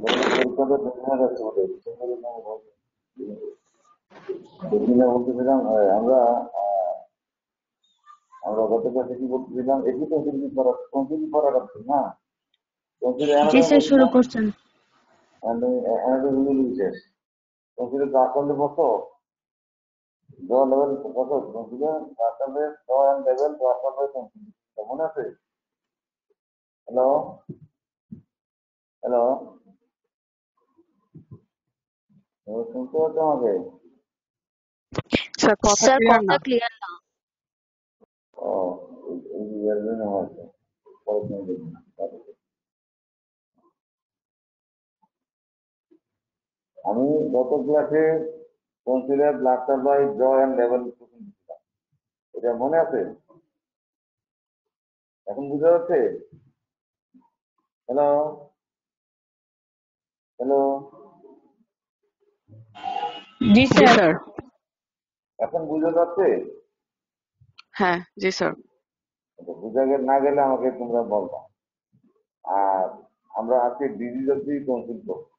পরীক্ষাটা বেশি যাচ্ছে বলে বেশি বলতেছিলাম আমরা আমরা গত ক্লাসে কি বলতেছিলাম একই তন্ত্র করা যাচ্ছে না তন্ত্রের জি অ্যানাটমি স্যার, শুরু বলছিলাম করছেন। অ্যানাটমি বিশেষ তন্ত্রের গা করলে কত জ লেভেল কত তন্ত্রের গা করলে জ এন্ড লেভেল গা করলে তন্ত্র মনে আছে? হ্যালো হ্যালো শুনতে পাচ্ছ আমাকে? স্যার কথা স্যার, ক্লিয়ার কথা না। ক্লিয়ার না। ও এই এর জন্য হয়েছে পরে তুমি দেখি আমি গত ক্লাসে কনসিডার ব্লাড সাপ্লাই জ এন্ড লেভেল দিচ্ছিলাম এটা মনে আছে? এখন বুঝা যাচ্ছে? হ্যালো হ্যালো জি জি স্যার। স্যার। এখন বুঝা যাচ্ছে? হ্যাঁ জি স্যার। বুঝা না গেলে আমাকে তোমরা বলবা। আর আমরা আজকে ডিজিজ অব্দি কনসিল করবো।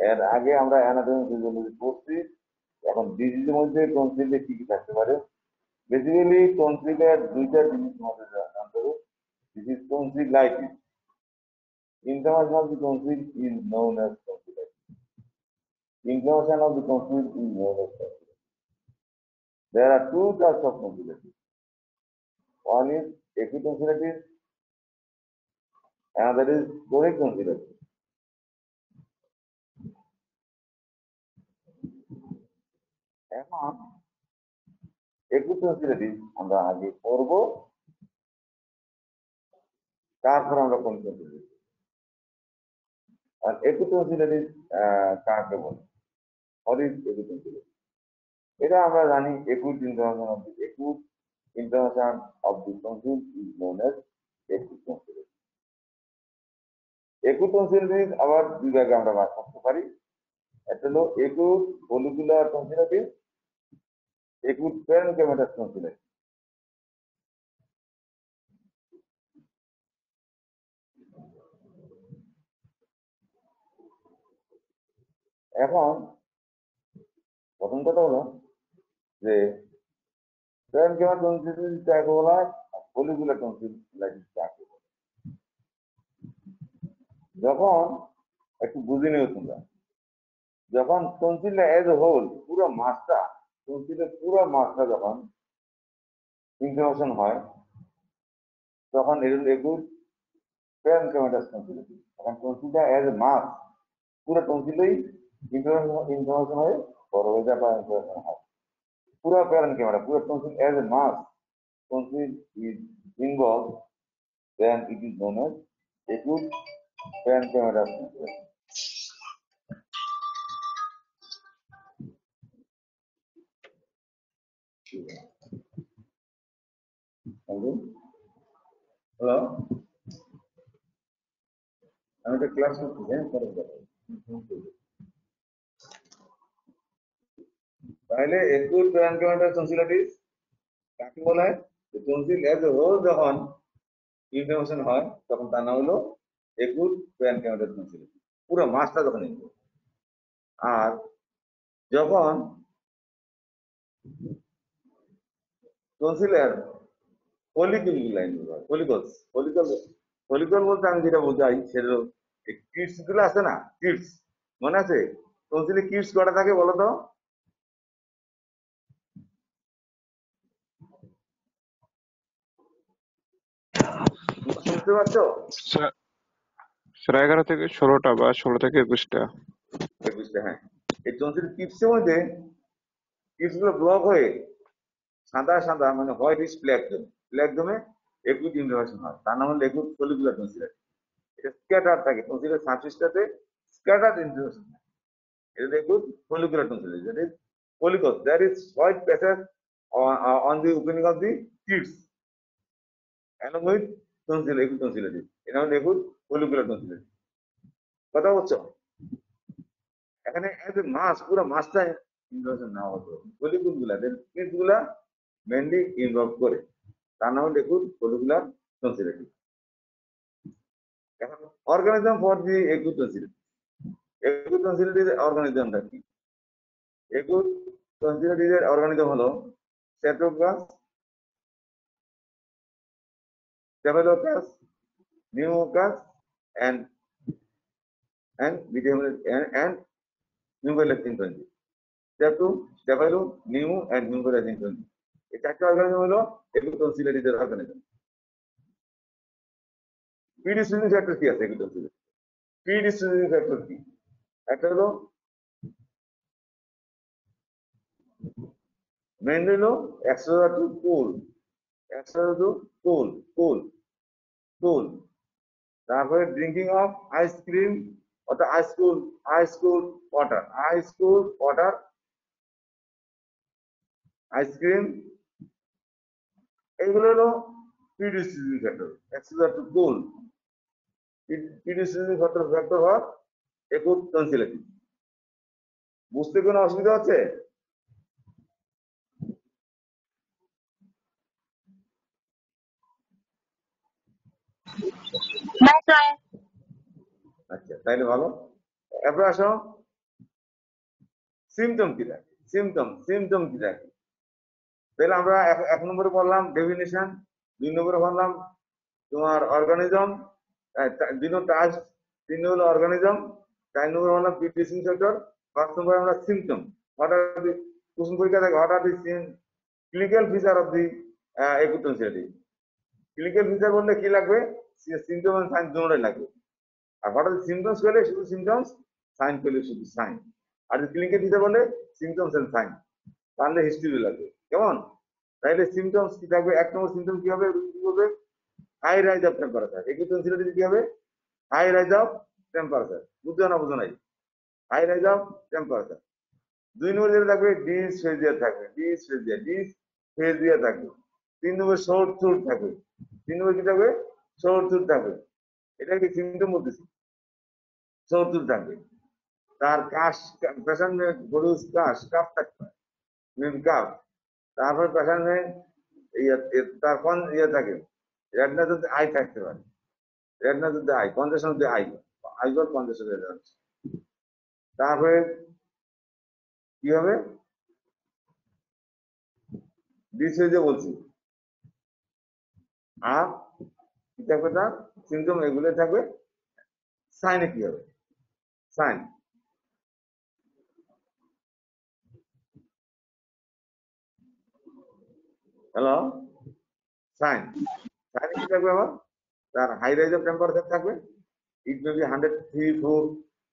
এর আগে আমরা অ্যানাটমি ফিজিওলজি পড়ছি। এখন ডিজিজের মধ্যে টনসিলে কি কি থাকতে পারে? বেসিক্যালি টনসিলের দুইটা জিনিস আমাদের জানতে হবে। This is tonsillitis. Inflammation of the tonsil is known as tonsillitis. Inflammation of the tonsil is known as tonsillitis. There are two types of tonsillitis. One is acute tonsillitis, another is chronic tonsillitis. এখন acute tonsillitis আমরা আগে করব, তারপর আমরা chronic tonsillitis। আর acute tonsillitis কাকে বলে? What is acute tonsillitis? এটা আমরা জানি acute inflammation of the tonsil is known as acute tonsillitis. acute tonsillitis আবার দুই ভাগে আমরা ভাগ করতে পারি। একটা হলো acute follicular tonsillitis, acute parenchymatous tonsillitis। এখন প্রথম কথা হলো যে parenchymatous tonsillitis কাকে বলা হয়, follicular tonsillitis কাকে বলে। যখন একটু বুঝে নিও তোমরা, যখন টনসিল এজ এ হোল পুরো মাসটা, টনসিলের পুরো মাসটা যখন ইনফ্লামেশন হয় তখন এর একুট parenchymatous tonsillitis। এখন টনসিলটা এজ এ মাস পুরো টনসিলেই ইনফ্লামেশন হয়ে বড় হয়ে যায় বা ইনফ্লামেশন হয় পুরো parenchyma, পুরো tonsil as a mass tonsil is involved, then it is known as acute parenchymatous tonsillitis। Hello, আমি একটা ক্লাস করছি, হ্যাঁ পরে যাবো। তাহলে acute parenchymatous tonsillitis কাকে বলা হয়? টনসিল এজ এ হোল যখন ইনফ্লামেশন হয় তখন তার নাম হলো একুট parenchymatous tonsillitis, পুরো মাসটা যখন ইনফ্লামেশন। আর যখন টনসিলের ফলিকল গুলা ফলিকলস ফলিকল ফলিকল বলতে আমি যেটা বোঝাই সেটা কিডস গুলো আছে না, কিডস মনে আছে? টনসিলে কিডস কটা থাকে বলো তো? শুনতে পাচ্ছ? স্যার 11 থেকে 16টা বা 16 থেকে 21টা। 21টা, হ্যাঁ। এই টনসিল কিডসের মধ্যে কিডস গুলো ব্লক হয়ে সাদা সাদা মানে হোয়াইট ফ্ল্যাগ জমে, ফ্ল্যাগ জমে একুট ইনফ্লামেশন হয়, তার নাম হলো একুট ফলিকুলার টনসিলাইটিস। এটা স্ক্যাটার থাকে, টনসিলের সারফেসটাতে স্ক্যাটার ইনফ্লামেশন থাকে, এটা acute follicular tonsillitis. That is follicle, that is white patches on the opening of the kids along with tonsil, acute tonsillitis। এটা হলো একুট ফলিকুলার টনসিলাইটিস। কথা বলছো? এখানে এজ এ মাস পুরো মাসটা ইনফ্লামেশন না হতো, ফলিকুল গুলা কিডস গুলা মেনলি ইনভলভ করে, তার নাম হলো একুট ফলিকুলার টনসিলাইটিস। এখন organism for the acute tonsillitis. Acute tonsillitis অর্গানিজমটা কি? একুট টনসিলিটিসের অর্গানিজম হলো streptococcus, staphylococcus, pneumococcus and pneumococcus influenzae। Strepto, staphylo, pneumo and pneumococcus influenzae। এই চারটি অর্গানিজম হলো একুট টনসিলিটিসের অর্গানিজম। প্রিডিসপোজিং ফ্যাক্টর কি আছে একুট টনসিলিটিস? প্রিডিসপোজিং ফ্যাক্টর কি? একটা হলো মেইনলি হলো exposure to cold, exposure to cold, cold, cold. তারপরে ড্রিঙ্কিং অফ আইসক্রিম অর্থাৎ ice cool water, ice cool water, ice cream, এইগুলো হলো predisposing factor, exposure to cold. Predisposing factor হওয়ার একুট টনসিলিটিস। বুঝতে কোনো অসুবিধা হচ্ছে? আচ্ছা, তাইলে ভালো। এরপর আসো সিমটম কি থাকে, সিমটম কি থাকে। তাহলে আমরা এক নম্বরে পড়লাম ডেফিনিশন, 2 নম্বরে পড়লাম তোমার অর্গানিজম, 2 নম্বর টাস্ক, 3 নম্বর হলো অর্গানিজম, 4 নম্বর হলো প্রিডিসপোজিং ফ্যাক্টর, 5 নম্বরে আমরা সিমটম। হোয়াট আর দি প্রশ্ন পরীক্ষা থাকে, what are the clinical feature of the acute tonsillitis. Clinical feature বললে কি লাগবে? সিমটম এন্ড সাইন দুটোই লাগবে। আর হোয়াট আর দি সিমটমস পেলে শুধু সিমটমস, সাইন পেলে শুধু সাইন। আর ক্লিনিক্যাল ফিচার বললে সিমটমস এন্ড সাইন, তাহলে হিস্ট্রি লাগবে। কেমন? তাইলে সিমটমস কি থাকবে? 1 নম্বর সিমটম কি হবে? কি বলবে? High rise of temperature. Acute tonsillitis কি হবে? High rise of temperature. বুঝছো না বুঝো নাই? High rise of temperature. 2 নম্বর যেটা থাকবে ডিসফেজিয়া থাকবে, ডিসফেজিয়া থাকবে। 3 নম্বর শর্ট থ্রোট থাকবে। 3 নম্বর কি থাকবে? শর্ট থ্রোট থাকবে। এটা কি সিমটম বলতেছি? শর্ট থ্রোট থাকবে। তার কাশ, পেশেন্ট में গরুস কাশ, কাপ থাকবে, মিম কাপ। তারপর পেশেন্ট में তার কোন থাকে, রেডনা যদি আই থাকতে পারে, রেডনা যদি আই, কনজেশন যদি আই গট কনজেশন হয়ে যাচ্ছে। তারপরে কি হবে? ডিসফেজিয়া বলছি। আর কি থাকবে? তার সিমটম এগুলো থাকবে। সাইনে কি হবে? সাইন, হ্যালো, সাইন, সাইনে কি থাকবে? আমার তার হাই রাইজ অফ টেম্পারেচার থাকবে। ইট মে বি 103, 4,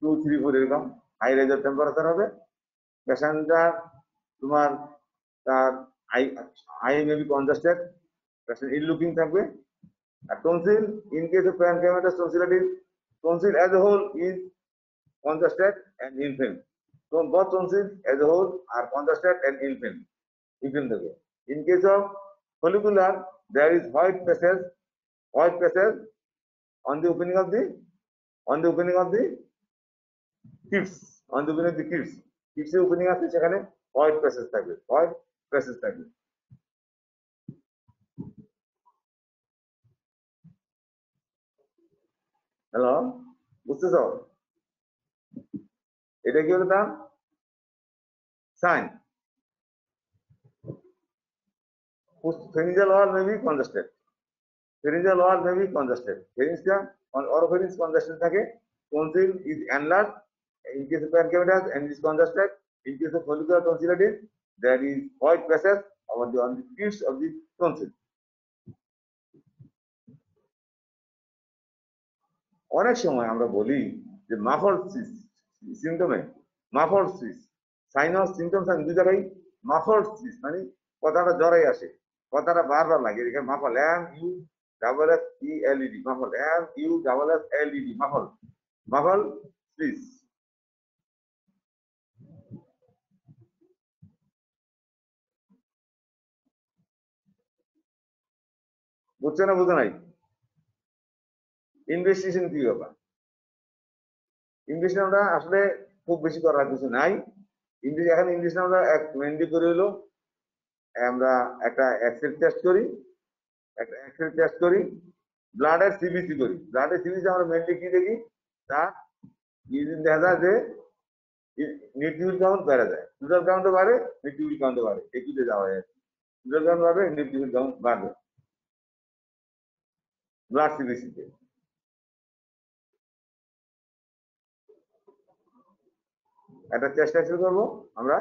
2, 3, 4 এরকম হাই রাইজ অফ টেম্পারেচার হবে। পেশেন্টটা তোমার তার eye eye may be congested, patient ill looking থাকবে। আর tonsil, in case of pancreatitis tonsillitis, tonsil as a whole is congested and inflamed. So both tonsils as a whole are congested and inflamed. In case of follicular, there is white patches on the opening of the crypts, on the opening of the crypts. Crypts এর opening আছে, সেখানে white patches থাকবে, white patches থাকবে। Hello, বুঝতেছ? এটা কি হলো? তার sign. Pharyngeal wall may be congested. Pharyngeal wall may be congested. Pharynx on oropharynx congested থাকে. Tonsil is enlarged. In case of pancreatitis and is congested. In case of follicular tonsillitis, there is white patches on the tips of the tonsil. অনেক সময় আমরা বলি যে muffle সিমটমে, muffle সিস, sinus symptom sign দুই জায়গায় মাফল সিস, মানে কথাটা জ্বরাই আসে, কথাটা বারবার লাগে। এখানে মাফল, MUSSELED, মাফল, MUSSELED, মাফল, মাফল সিস। বুঝছে না বুঝে নাই? ইনভেস্টিগেশন কি ব্যাপার? ইনভেস্টিগেশন আমরা আসলে খুব বেশি করার কিছু নাই। এখন ইনভেস্টিগেশন আমরা মেনলি করে হলো আমরা একটা এক্সরে টেস্ট করি, ব্লাডের সিবিসি করি, ব্লাডের সিবিসি আমরা মেনলি কি দেখি, তার দেখা যায় যে নিউট্রিয়েন্ট কাউন্ট বেড়ে যায়, টোটাল কাউন্টও বাড়ে, নিউট্রিয়েন্ট কাউন্টও বাড়ে, একইতে যাওয়া যায়, টোটাল কাউন্ট বাড়বে, নিউট্রিয়েন্ট কাউন্ট বাড়বে ব্লাড সিবিসিতে। একটা চেষ্টা শুরু করবো আমরা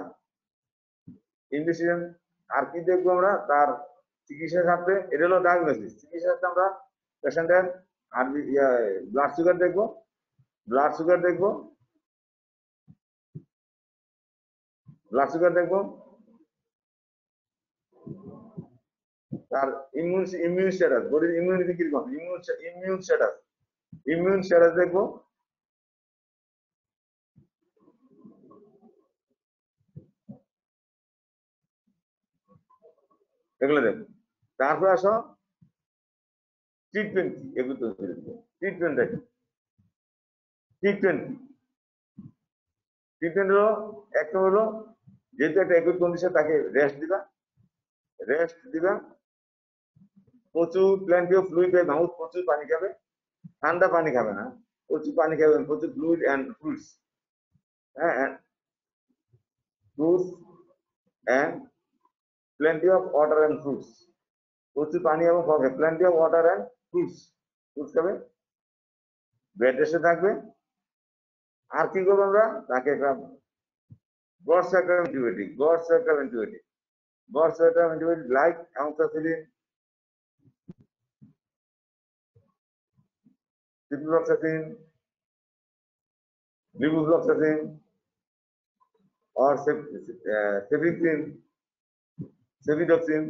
ইনভেস্টিগেশন। আর কি দেখবো আমরা তার চিকিৎসার সাথে, এটা হলো ডায়াগনোসিস। চিকিৎসার সাথে আমরা পেশেন্টের আর ব্লাড সুগার দেখবো, ব্লাড সুগার দেখবো, ব্লাড সুগার দেখবো, তার ইমিউন স্ট্যাটাস, বডির ইমিউনিটি কিরকম, ইমিউন স্ট্যাটাস দেখবো, এগুলো দেখবো। তারপর আসো ট্রিটমেন্ট কি, এগুলো ট্রিটমেন্ট দেখি। ট্রিটমেন্ট ট্রিটমেন্ট হলো, একটা হলো যেহেতু একটা একুট কন্ডিশন, তাকে রেস্ট দিবা, প্রচুর plenty of fluid by mouth, প্রচুর পানি খাবে, ঠান্ডা পানি খাবে না, প্রচুর পানি খাবেন, প্রচুর ফ্লুইড অ্যান্ড ফ্রুটস, হ্যাঁ, fruits and plenty of water and fruits, প্রচুর পানি এবং ফল খাবে, plenty of water and fruits খাবে, বেড রেস্টে থাকবে। আর কি করবো আমরা, তাকে একটা broad spectrum antibiotic like amoxicillin, ciprofloxacin, levofloxacin or cefidoxime,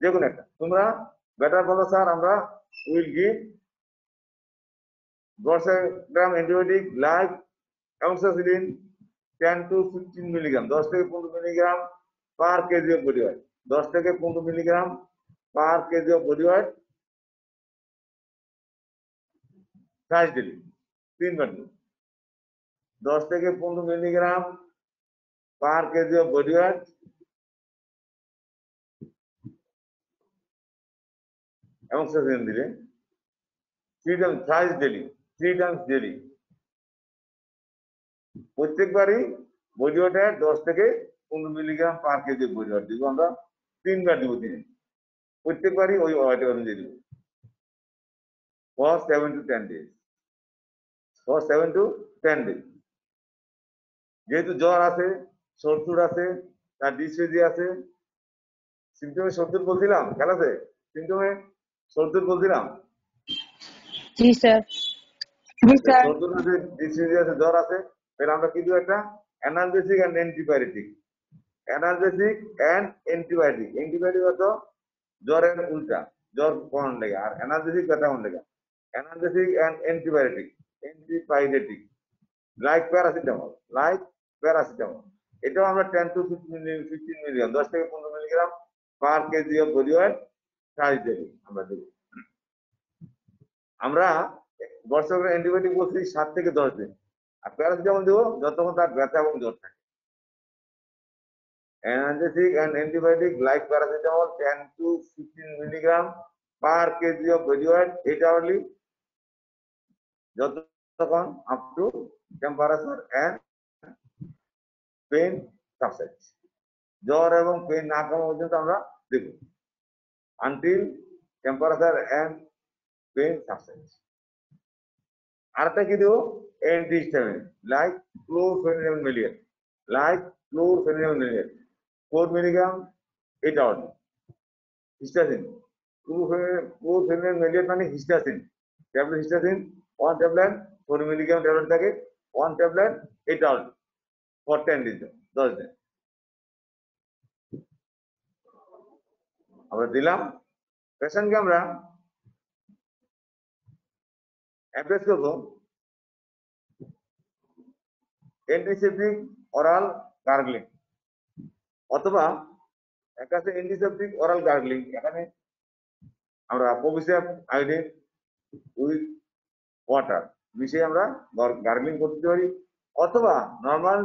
যে কোনো একটা তোমরা বেটার বলো স্যার, আমরা will give broad spectrum antibiotic like amoxicillin 10 to 15 milligram, 10 থেকে 15 milligram per kg of body weight, 10 থেকে 15 milligram per kg of body weight, thrice daily, 3 বার দিন, 10 থেকে 15 milligram per kg of body weight, amoxicillin দিলে 3 times, thrice daily, 3 times daily, প্রত্যেকবারই body ওয়েটের 10 থেকে 15 milligram per kg body weight দিব আমরা, 3 বার দিব দিনে, প্রত্যেকবারই ওই ওয়েট অনুযায়ী দিব, for 7 to 10 days, for 7 to 10 days। যেহেতু জ্বর আছে, সর্দুর আছে, তার ডিসফেজিয়া আছে, সিমটমে সর্দুর বলছিলাম, খেয়াল আছে, সিমটমে সর্দুর বলছিলাম, জি স্যার। সর্দুর আছে, ডিসফেজিয়া আছে, জ্বর আছে, তাহলে আমরা কি দিব, একটা অ্যানালজেসিক এন্ড অ্যান্টিবায়োটিক, অ্যান্টিবায়োটিক অর্থ জ্বরের উল্টা, জ্বর কমানোর লেগে, আর অ্যানালজেসিক ব্যথা কমানোর লেগে, analgesic and antibiotic like paracetamol, এটাও আমরা 10 to 15 মিলিগ্রাম, 10 থেকে 15 milligram per kg of body weight thrice daily আমরা দেব। আমরা বর্ষকের অ্যান্টিবায়োটিক বলছি 7 থেকে 10 দিন, আর প্যারাসিটামল দেবো যতক্ষণ তার ব্যথা এবং জ্বর থাকে। Analgesic and antibiotic like paracetamol 10 to 15 milligram per kg of body weight 8 hourly, যতক্ষণ up to temperature and pain subsides, জ্বর এবং পেইন না কমা পর্যন্ত আমরা দেব, until temperature and pain subsides। আরেকটা কি দেবো, antihistamine like chlorpheniramine, 4 milligram 8 hours, histacin, chlorpheniramine মানে histacin, tablet histacin 1 tablet 4 milligram tablet থাকে, 1 ট্যাবলেট 8 hours for 10 days, 10 দিন আমরা দিলাম। পেশেন্টকে আমরা অ্যাডভাইস করবো অ্যান্টিসেপটিক অরাল গার্গলিং, অথবা একটা আছে অ্যান্টিসেপটিক অরাল গার্গলিং, এখানে আমরা প্রোভিসেপ আয়োডিন উইথ ওয়াটার মিশিয়ে আমরা গার্গলিং করতে পারি, অথবা normal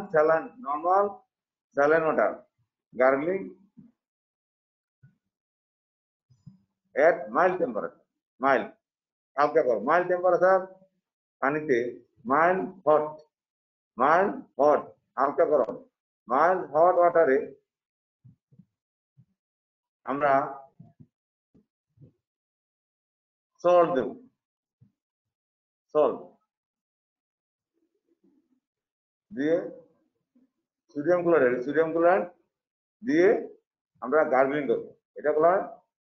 saline water gargling at mild temperature, mild হালকা গরম, মাইল্ড টেম্পারেচার পানিতে, মাইল্ড হট, হালকা গরম, মাইল্ড হট ওয়াটারে আমরা সল্ট দেব, সল্ট দিয়ে সোডিয়াম ক্লোরাইড দিয়ে আমরা গার্গলিং করবো। এটা বলা হয়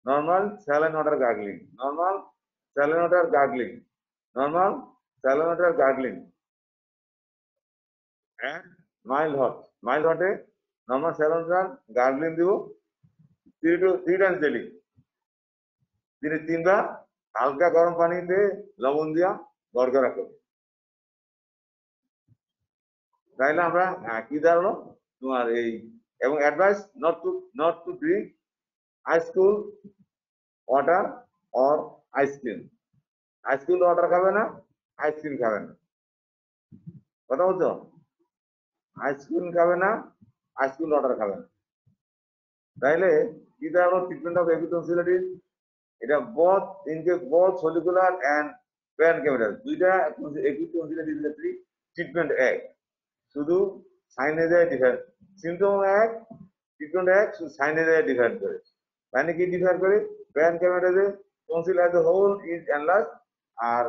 normal saline water gargling, normal saline water gargling and mild hot-এ নর্মাল স্যালাইন ওয়াটার গার্গলিং দিব 3 times daily, দিনে 3 বার হালকা গরম পানিতে লবণ দিয়া গড়গড়া করবো। তাইলে আমরা কি দাঁড়ালো তোমার এই, এবং advice not to drink ice cool water or ice cream. Ice cool water খাবে না, আইসক্রিম খাবে না, কথা বলছো? আইসক্রিম খাবে না, আইস কুল ওয়াটার খাবে না। তাইলে কি দাঁড়ালো ট্রিটমেন্ট অফ একুট টনসিলাইটিস? এটা both follicular and parenchymal দুইটা একুট টনসিলাইটিস ট্রিটমেন্ট এক, শুধু সাইনেজে ডিফারেন্ট, সিমটম এক, ট্রিটমেন্ট এক, শুধু সাইনেজে ডিফারেন্ট করে। মানে কি ডিফার করে? প্যারেনকাইমাটাসে tonsil as a whole is enlarge, আর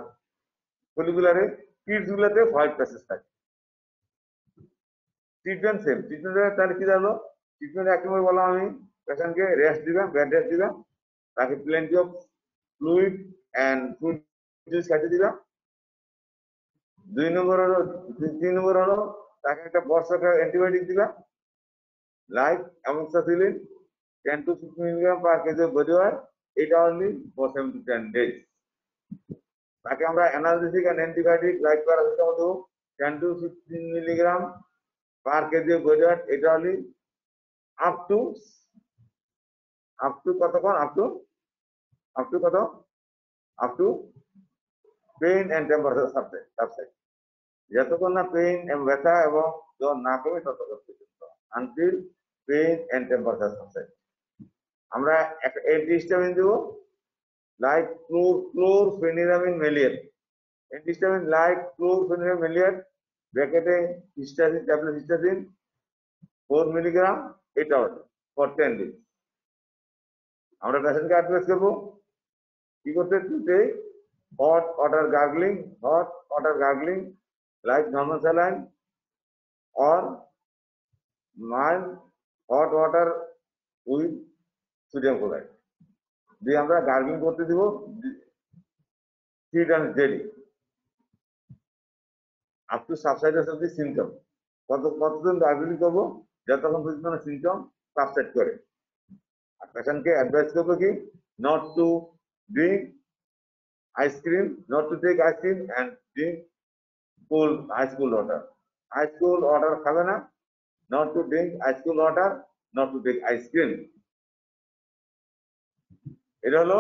ফলিকুলারে কিডস গুলোতে হোয়াইট প্যাচেস থাকে। ট্রিটমেন্ট সেম, ট্রিটমেন্ট তাহলে কি দাঁড়ালো? ট্রিটমেন্ট এক নম্বর বললাম আমি, পেশেন্টকে রেস্ট দিবেন, বেড রেস্ট দিবেন, তাকে plenty of fluid and food juice খাইতে দিবেন। 3 নম্বর হলো তাকে একটা বর্ষাকার অ্যান্টিবায়োটিক দিবেন, like amoxicillin 10 to 15 milligram per kg of body weight, এটা only for 7 to 10 days. তাকে আমরা analgesic and antibiotic like paracetamol দেবো 10 to 15 milligram per kg of body weight, এটা only up to কতক্ষণ? up to pain and temperature subside, যতক্ষণ না pain এবং ব্যথা এবং জ্বর না কমে ততক্ষণ পর্যন্ত, until pain and temperature subside. আমরা একটা অ্যান্টিহিস্টামিন দেব like chlorpheniramine maleate, antihistamine like chlorpheniramine maleate ব্র্যাকেটে হিস্টাডিন ট্যাবলেট, হিস্টাডিন 4 মিলিগ্রাম, এটা ফর 10 days। আমরা পেশেন্টকে অ্যাডভাইস করবো কি করতে? hot water gargling like normal saline or mild hot water with sodium chloride দিয়ে আমরা গার্গলিং করতে দিব 3 times daily up to subsidence of the symptom। কতদিন গার্গলিং করবো? যতক্ষণ পর্যন্ত সিমটম সাবসাইড করে। আর পেশেন্টকে অ্যাডভাইস করবো কি not to drink ice cream, not to take ice cream and drink ice cool water। ice cool water খাবে না, not to drink ice cool water, not to take ice cream। এটা হলো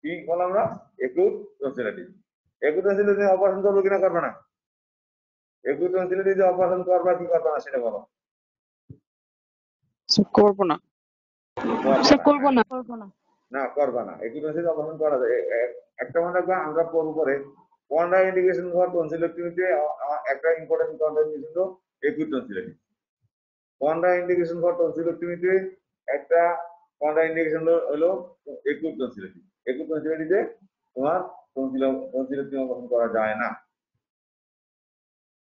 কি বললাম আমরা? Acute tonsillitis. Acute tonsillitis operation করবো কিনা করবে না? একুট টনসিলাইটিস অপারেশন করবা কি করবে না সেটা বলো। করবো না। না করবা না, একুট টনসিলাইটিস অপারেশন করা যায়। একটা মনে রাখবা, আমরা পড়বো পরে কন্ডা ইন্ডিকেশন ফর টনসিলাইটিসে একটা ইম্পর্টেন্ট কন্ডা ইন্ডিকেশন হলো acute tonsillitis. Konda indication for টনসিলাইটিসে একটা কন্ডা ইন্ডিকেশন হলো একুট টনসিলাইটিস। একুট টনসিলাইটিসে তোমার টনসিলাইটিস অপারেশন করা যায় না।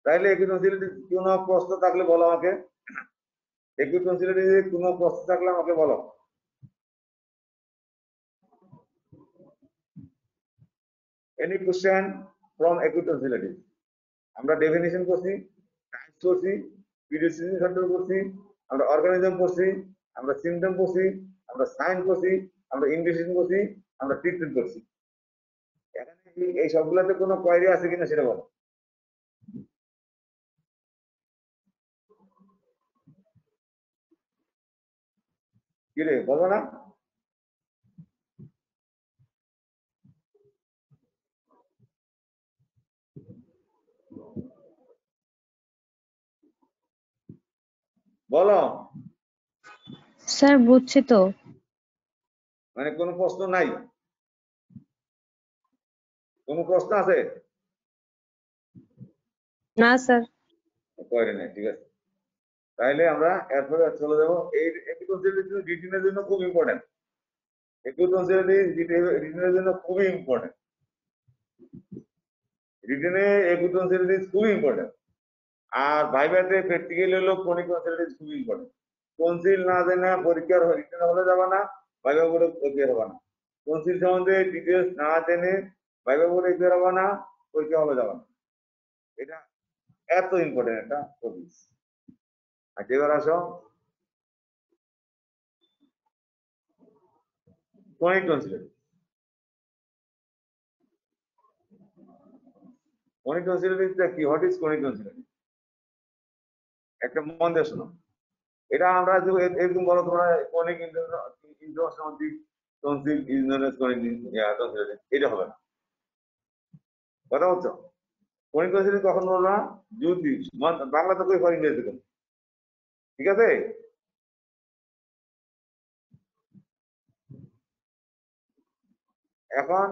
তাইলে একুট টনসিলাইটিস কোনো প্রশ্ন থাকলে বলো আমাকে। একুট টনসিলাইটিসে কোনো প্রশ্ন থাকলে আমাকে বলো। Any question from acute tonsillitis? আমরা ডেফিনিশন করছি, টাইপস করছি, পিডিয়াট্রিশিয়ান কন্ট্রোল করছি, আমরা অর্গানিজম করছি, আমরা সিমটম করছি, আমরা সাইন করছি, আমরা ইন্ডিকেশন করছি, আমরা ট্রিটমেন্ট করছি। এখানে এই সবগুলোতে কোনো কোয়েরি আছে কিনা সেটা বলো। কি রে বলো না? বলো। স্যার বুঝছি তো। মানে কোনো প্রশ্ন নাই? কোনো প্রশ্ন আছে? না স্যার। করে নাই, ঠিক আছে। তাইলে আমরা এরপরে চলে যাবো এই রিটিনের জন্য খুব ইম্পর্টেন্ট। রিটিনের জন্য খুবই ইম্পর্টেন্ট। রিটেনে একুটনসিলিটিস খুবই ইম্পর্টেন্ট। আর ভাইভাতে প্র্যাকটিক্যাল হলো কোনিক কনসিলিটিস খুবই ইম্পর্টেন্ট। কনসিল না জেনে পরীক্ষার রিটেন হলে যাবে না, ভাইভা বোর্ডে পরীক্ষা হবে না। কনসিল সম্বন্ধে ডিটেলস না জেনে ভাইভা বোর্ডে এক্সাম হবে না, পরীক্ষা হলে যাবে না। এটা এত ইম্পর্টেন্ট একটা টপিক। আচ্ছা, এবার আসো কোনিক কনসিলিটিস। কোনিক কনসিলিটিসটা কি? What is chronic tonsillitis? একটা মন দিয়ে শোনো। এটা আমরা এরকম বলো তোমরা কোনিক ইন্টারোসিক tonsil is known as chronic tonsillitis, এটা হবে না। কথা বলছো? কোনিক টনসিলিটিস কখন বলবো না? যদি বাংলা তো কই ইংরেজি তো, ঠিক আছে? এখন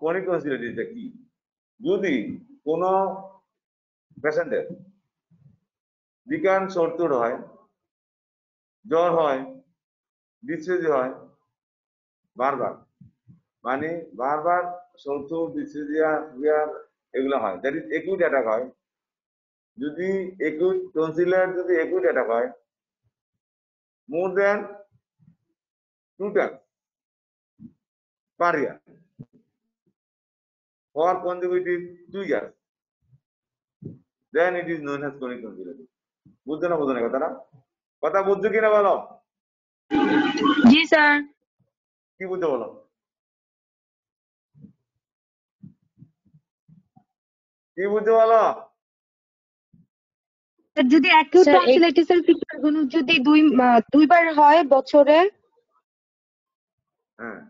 কোনিক টনসিলিটিসটা কি? যদি কোন পেশেন্টের বিকান সর্তুর হয়, জ্বর হয়, ডিসেজি হয় বারবার, মানে বারবার সর্তুর, ডিসেজিয়া, ফিভার এগুলো হয়, দ্যাট ইজ একুইট অ্যাটাক হয়। যদি একুইট টনসিলার যদি একুইট অ্যাটাক হয় মোর দেন 2 times per year for consecutive 2 years, then it is known as chronic tonsillitis. বুঝছো না বুঝো না কথাটা? কথা বুঝছো কিনা বলো? জি স্যার। কি বুঝতে বলো? কি বুঝতে বলো? যদি অ্যাকিউট স্যার টনসিলাইটিসের ফিচারগুলো যদি দুইবার হয় বছরে, হ্যাঁ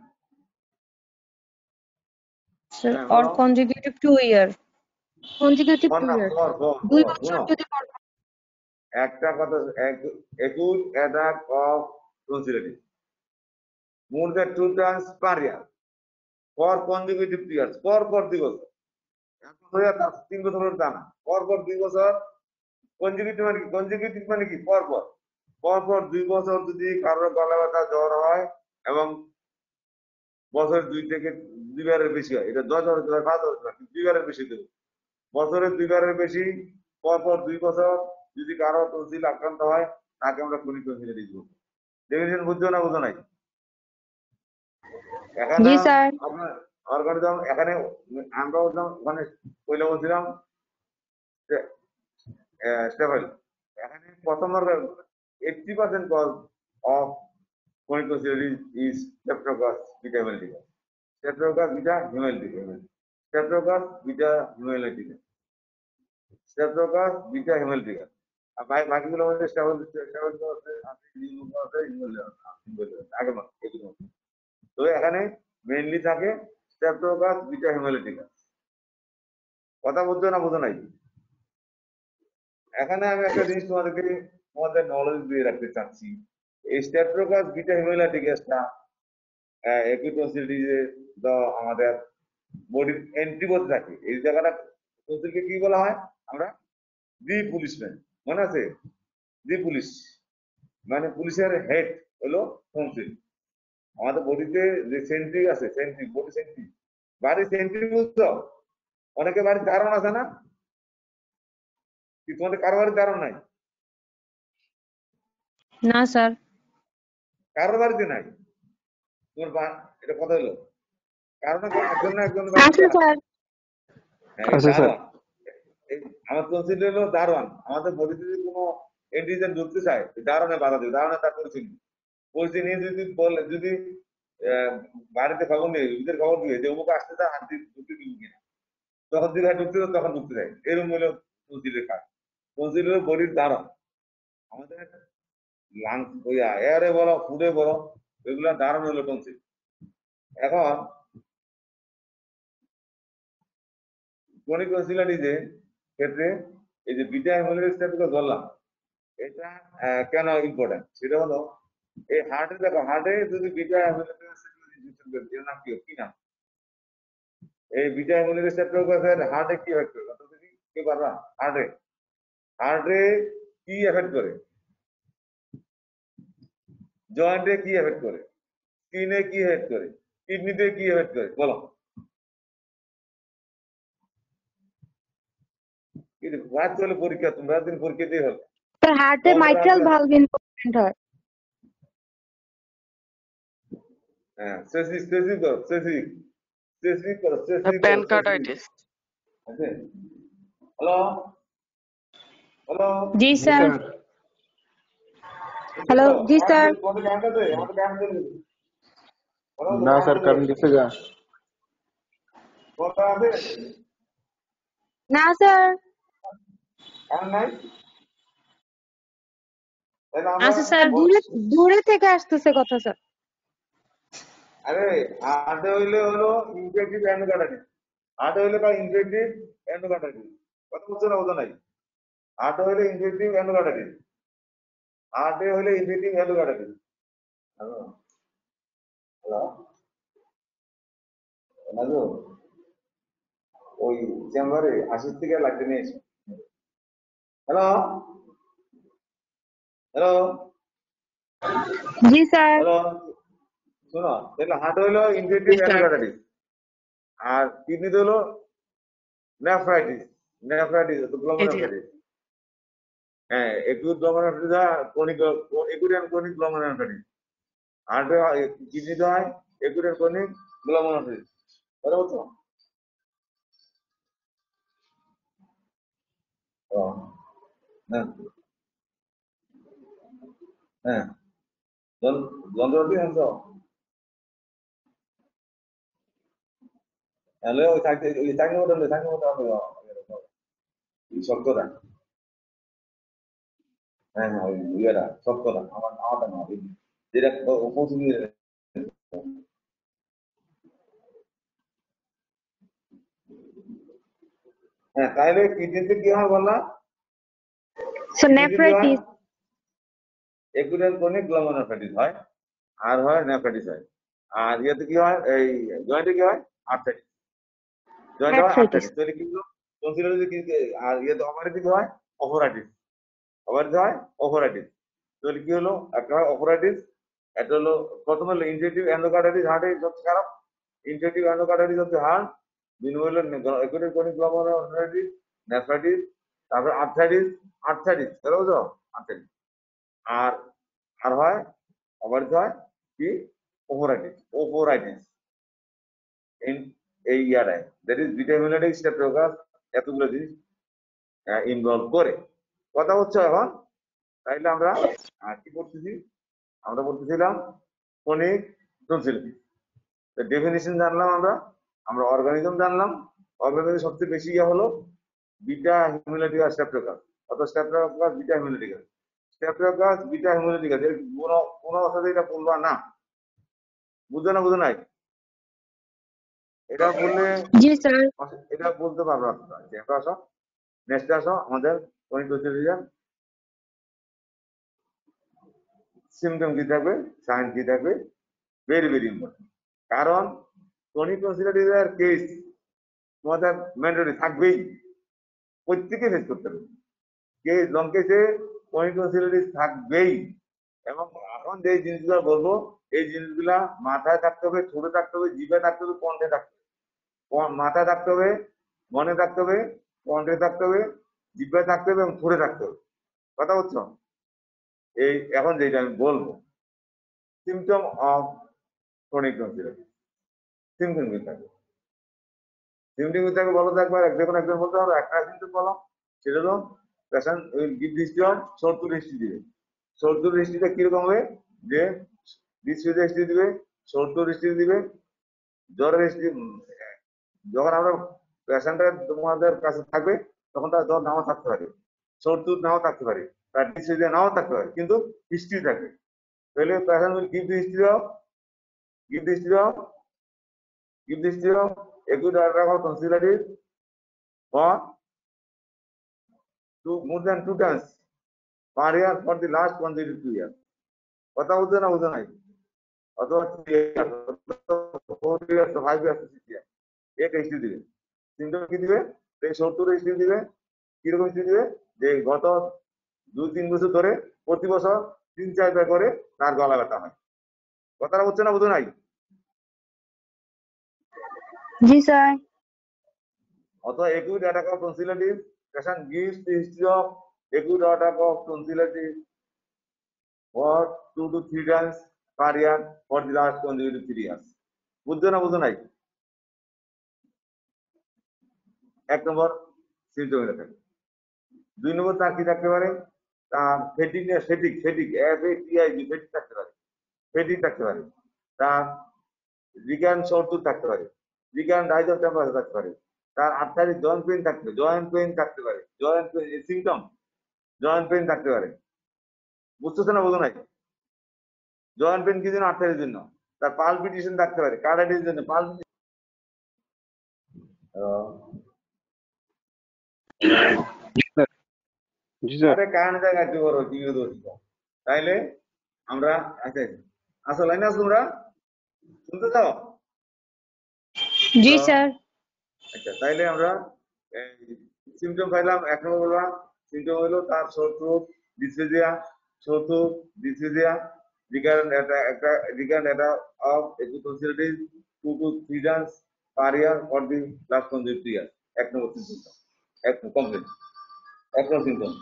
স্যার হ্যাঁ অর বলো। Consecutive 2 year. কনজিকিউটিভ ফর 2 না, ইয়ার, ফর ফর 2 ফর বছর শুনো, যদি পর পর। একটা কথা, acute attack of tonsillitis more than 2 times per year for consecutive 2 years, পর পর 2 বছর। এখন হয়ে 3 বছরের তা না, পর পর 2 বছর। কনজিকিউটিভ মানে কি? কনজিকিউটিভ মানে কি? পর পর, পর পর 2 বছর যদি কারোর গলা ব্যথা, জ্বর হয় এবং বছরে 2 থেকে 2 বারের বেশি হয়, এটা 10 হতে পারে, 5 হতে পারে, 2 বারের বেশি দেবে। বছরে 2 বারের বেশি পর পর 2 বছর যদি কারো টনসিল আক্রান্ত হয়, তাকে আমরা ক্রনিক টনসিলাইটিস বলবো। ডেফিনিশন বুঝছো না বুঝো নাই? এখানে জি স্যার। আপনার অর্গানিজম, এখানে আমরা ওখানে পয়লা বলছিলাম স্টেবল। এখানে প্রথম 80% cause of chronic tonsillitis is Streptococcus beta hemolyticus. Streptococcus beta hemolyticus. Streptococcus beta hemolyticus. Streptococcus beta hemolyticus. আর বাকিগুলো মধ্যে আগে এগুলো। তো এখানে মেইনলি থাকে Streptococcus beta hemolyticus। কথা বুঝছো না বুঝো নাই? এখানে আমি একটা জিনিস তোমাদের নলেজ দিয়ে রাখতে চাচ্ছি। এই Streptococcus beta hemolyticusটা acute tonsillitis আমাদের বডির এন্ট্রি করতে থাকে। এই জায়গাটা টনসিলকে কি বলা হয়? আমরা দি পুলিশম্যান, মনে আছে? দি পুলিশ মানে পুলিশের হেড হলো টনসিল। আমাদের বডিতে যে সেন্ট্রি আছে, সেন্ট্রি, বডি সেন্ট্রি, বাড়ির সেন্ট্রি বুঝছো? অনেকে বাড়ির ধারণ আছে না? কি তোমাদের কারো বাড়ির ধারণ নাই? না স্যার। কারোর বাড়িতে নাই? তোমার এটা কথা হলো, কারণ একজন না একজন আছে স্যার। হ্যাঁ, আচ্ছা স্যার। দারোয়ান। আমার টনসিল হলো দারোয়ান। আমাদের বডিতে যদি কোনো এন্টিজেন ঢুকতে চায়, দারোয়ানে বাধা দেবে। দারোয়ানে তার পরিচয় নিয়ে যদি বলে, যদি বাড়িতে খবর নিয়ে, ভিতরে খবর দিয়ে যে অমুক আসতে চায়, হাত দিয়ে ঢুকতে দিব কিনা, তখন যদি ঢুকতে চায় তখন ঢুকতে চায়। এরকম হলো টনসিলের কাজ। টনসিল হলো বডির দারোয়ান। আমাদের লাংস এয়ারে বলো, ফুডে বলো, এগুলা দারুণ হলো টনসিল। এখন ক্রনিক টনসিলাইটিসের ক্ষেত্রে এই যে বিটা হেমোলাইটিসটা বললাম, এটা কেন ইম্পর্টেন্ট সেটা হলো, এই হার্টে দেখো, হার্টে যদি বিটা হেমোলাইটিস এর নাম কি নাম? এই বিটা হিমোলিক রিসেপ্টর হার্টে কি এফেক্ট করে কত দেখি কে পারবা হার্টে কি এফেক্ট করে জয়েন্টে কি এফেক্ট করে স্কিনে কি এফেক্ট করে কিডনিতে কি এফেক্ট করে বলো কিন্তু রাত চলে পরীক্ষা তুমি রাত দিন পরীক্ষা দিয়ে হলো স্যার হার্টে মাইট্রাল ভালভ ইনভলভমেন্ট হয়। হ্যাঁ স্পেসিফিক করো স্পেসিফিক করো Pancreatitis. ওকে হ্যালো হ্যালো जी জি sir. Sir. Hello, ji sir. তোমাদের কারেন্ট আছে আমাদের কারেন্ট চলে গেছে না স্যার কারেন্ট গেছে গা। কথা আছে না স্যার। কারেন্ট নাই তাহলে আমরা আছে স্যার। দূরে থেকে আসতেছে কথা স্যার। আরে হার্টে হইলে হলো ইনফেক্টিভ এন্ডোকার্ডাইটিস হার্টে হইলে বা ইনফেক্টিভ এন্ডোকার্ডাইটিস কথা বুঝছো না বোঝো নাই হার্টে হইলে ইনফেক্টিভ এন্ডোকার্ডাইটিস হার্টে হইলে infective endocarditis hello hello Naju ওই চেম্বারে 80 থেকে লাগতে নিয়ে এসো hello hello ji sir. Hello শোনো তাহলে হার্ট হইলো ইনফেক্টিভ Yes, sir. এন্ডোকার্ডাইটিস আর কিডনিতে হলো নেফ্রাইটিস তো গ্লোমেরুলাইটিস হ্যাঁ একুট গ্লোমেরুলাইটিস একুরিয়ান ক্রনিক গ্লোমেরুলাইটিস হার্টে কিডনিতে হয় একুরিয়ান ক্রনিক গ্লোমেরুলাইটিস কথা বলছো ও হ্যাঁ হ্যাঁ যন্ত্রটি হ্যাঁ হ্যালো ওই চাকরি মতো এই শক্তটা হ্যাঁ হ্যাঁ ওই ইয়েটা শক্তটা আমারটা না যেটা পৌঁছে হ্যাঁ তাহলে কিডনিতে কি হয় বললাম স্যার নেফ্রাইটিস। একুরিয়ান ক্রনিক গ্লোমেরুলাইটিস হয় আর হয় নেফ্রাইটিস হয় আর ইয়েতে কি হয় এই জয়েন্টে কি হয় আর্থ্রাইটিস জয়েন্টে হয় Arthritis. আর্থ্রাইটিস তাহলে কি হলো টনসিলাইটিস কি আর ইয়েতে অপারেটিভ হয় অপারেটিভ হয় অপারেটিভ তাহলে কি হলো একটা হয় অপারেটিভ একটা হলো প্রথম হলো ইনফেক্টিভ এন্ডোকার্ডাইটিস হার্টে সবচেয়ে খারাপ ইনফেক্টিভ এন্ডোকার্ডাইটিস হচ্ছে হার্ট দুই নম্বর হলো একুরিয়ান ক্রনিক গ্লোমেরুলাইটিস নেফ্রাইটিস তারপর আর্থ্রাইটিস বুঝো আর্থ্রাইটিস আর আর হয় অপারেটিভ হয় কি ওপোরাইটিস এই ইয়ারায় that is beta haemolytic streptococcus এতগুলো জিনিস ইনভলভ করে কথা হচ্ছে এখন তাইলে আমরা কি পড়তেছি আমরা পড়তেছিলাম ক্রনিক টনসিলাইটিস তো ডেফিনিশন জানলাম আমরা অর্গানিজম জানলাম অর্গানিজম সবচেয়ে বেশি ইয়ে হলো বিটা হিমোলাইটিক স্ট্রেপ্টোকাস অর্থাৎ streptococcus beta haemolytic streptococcus beta haemolytic এর কোনো অবস্থাতে এটা বলবা না বুঝো নাই এটা বললে जी सर। এটা বলতে পারবো না তোমরা আসো নেক্সট আসো আমাদের ক্রনিক টনসিলাইটিস সিমটম কি থাকবে সাইন কি থাকবে ভেরি ইম্পর্টেন্ট কারণ ক্রনিক টনসিলাইটিস এর কেস তোমাদের ম্যান্ডেটরি থাকবেই প্রত্যেকে ফেস করতে হবে কেস লং কেসে ক্রনিক টনসিলাইটিস থাকবেই এবং এখন যে জিনিসগুলো বলবো এই জিনিসগুলা মাথায় থাকতে হবে ঠোঁটে থাকতে হবে জিভে থাকতে হবে কণ্ঠে থাকতে হবে মাথায় থাকতে হবে মনে থাকতে হবে কণ্ঠে থাকতে হবে জিভে থাকতে হবে এবং ঠোঁটে থাকতে হবে কথা বুঝছো এই এখন যেটা আমি বলবো symptom of chronic tonsillitis symptom কি থাকবে সিমটম কি থাকবে বলো তো একবার দেখুন একজন বলতে হবে একটা সিমটম বলো সেটা হলো পেশেন্ট গিভ হিস্ট্রি অফ সর্তুর হিস্ট্রি দিবে সর্তুর হিস্ট্রিটা কিরকম হবে যে ডিসফিউজার হিস্ট্রি দিবে সর্তুর হিস্ট্রি দিবে জ্বরের হিস্ট্রি যখন আমরা পেশেন্টের তোমাদের কাছে থাকবে তখন তার জ্বর নাও থাকতে পারে সর্তুর নাও থাকতে পারে তার ডিসফিউজার নাও থাকতে পারে কিন্তু হিস্ট্রি থাকবে তাহলে patient will give the history of acute attack tonsillitis for more than 2 times per year for the last 1 years. কথা বুঝতে না বুঝে নাই অথবা 3 years, 4 years, 5 years, 6 years. একটা হিস্ট্রি দিবে। সিমটম কি দিবে? এই 70 হিস্ট্রি দিবে। কিরকম হিস্ট্রি দিবে? যে গত 2-3 বছর ধরে প্রতি বছর 3-4 বার করে তার গলা ব্যথা হয়। কথাটা বুঝছো না বুঝো নাই? जी सर। অথবা acute attack of tonsillitis, patient gives the history of acute attack of tonsillitis for 2 to 3 times per year for the last consecutive 3 years. বুঝছো না বুঝো নাই? 1 নম্বর সিমটম এটা থাকে। 2 নম্বর তার কি থাকতে পারে? তার ফেটিক থাকতে পারে। ফেটিক থাকতে পারে। তার রিগান শর্টুর থাকতে পারে। রিগান রাইজ অফ টেম্পারেচার থাকতে পারে। তার আর্থারিক জয়েন্ট পেইন থাকতে পারে। জয়েন্ট পেইন থাকতে পারে। Joint pain symptom joint pain থাকতে পারে। বুঝতেছো না বুঝো নাই? জয়েন্ট পেইন কি জন্য? আর্থারিক জন্য। তার পালপিটেশন থাকতে পারে। কার্ডিয়াকের জন্য পালপিটেশন। জি স্যার। আরে কান জায়গা কি করো কি দোষ? তাইলে আমরা আচ্ছা আসো লাইনে আসো তোমরা শুনতে চাও? जी হ্যালো? सर। আচ্ছা তাইলে আমরা সিমটম পাইলাম। 1 নম্বর বললাম সিমটম হলো তার শত্রুপ ডিসফেজিয়া, শত্রুপ dysphagia, recurrent attack of acute tonsillitis 2 to 3 times per year for the last consecutive year. 1 number symptom. 1 complete. 1 number symptom.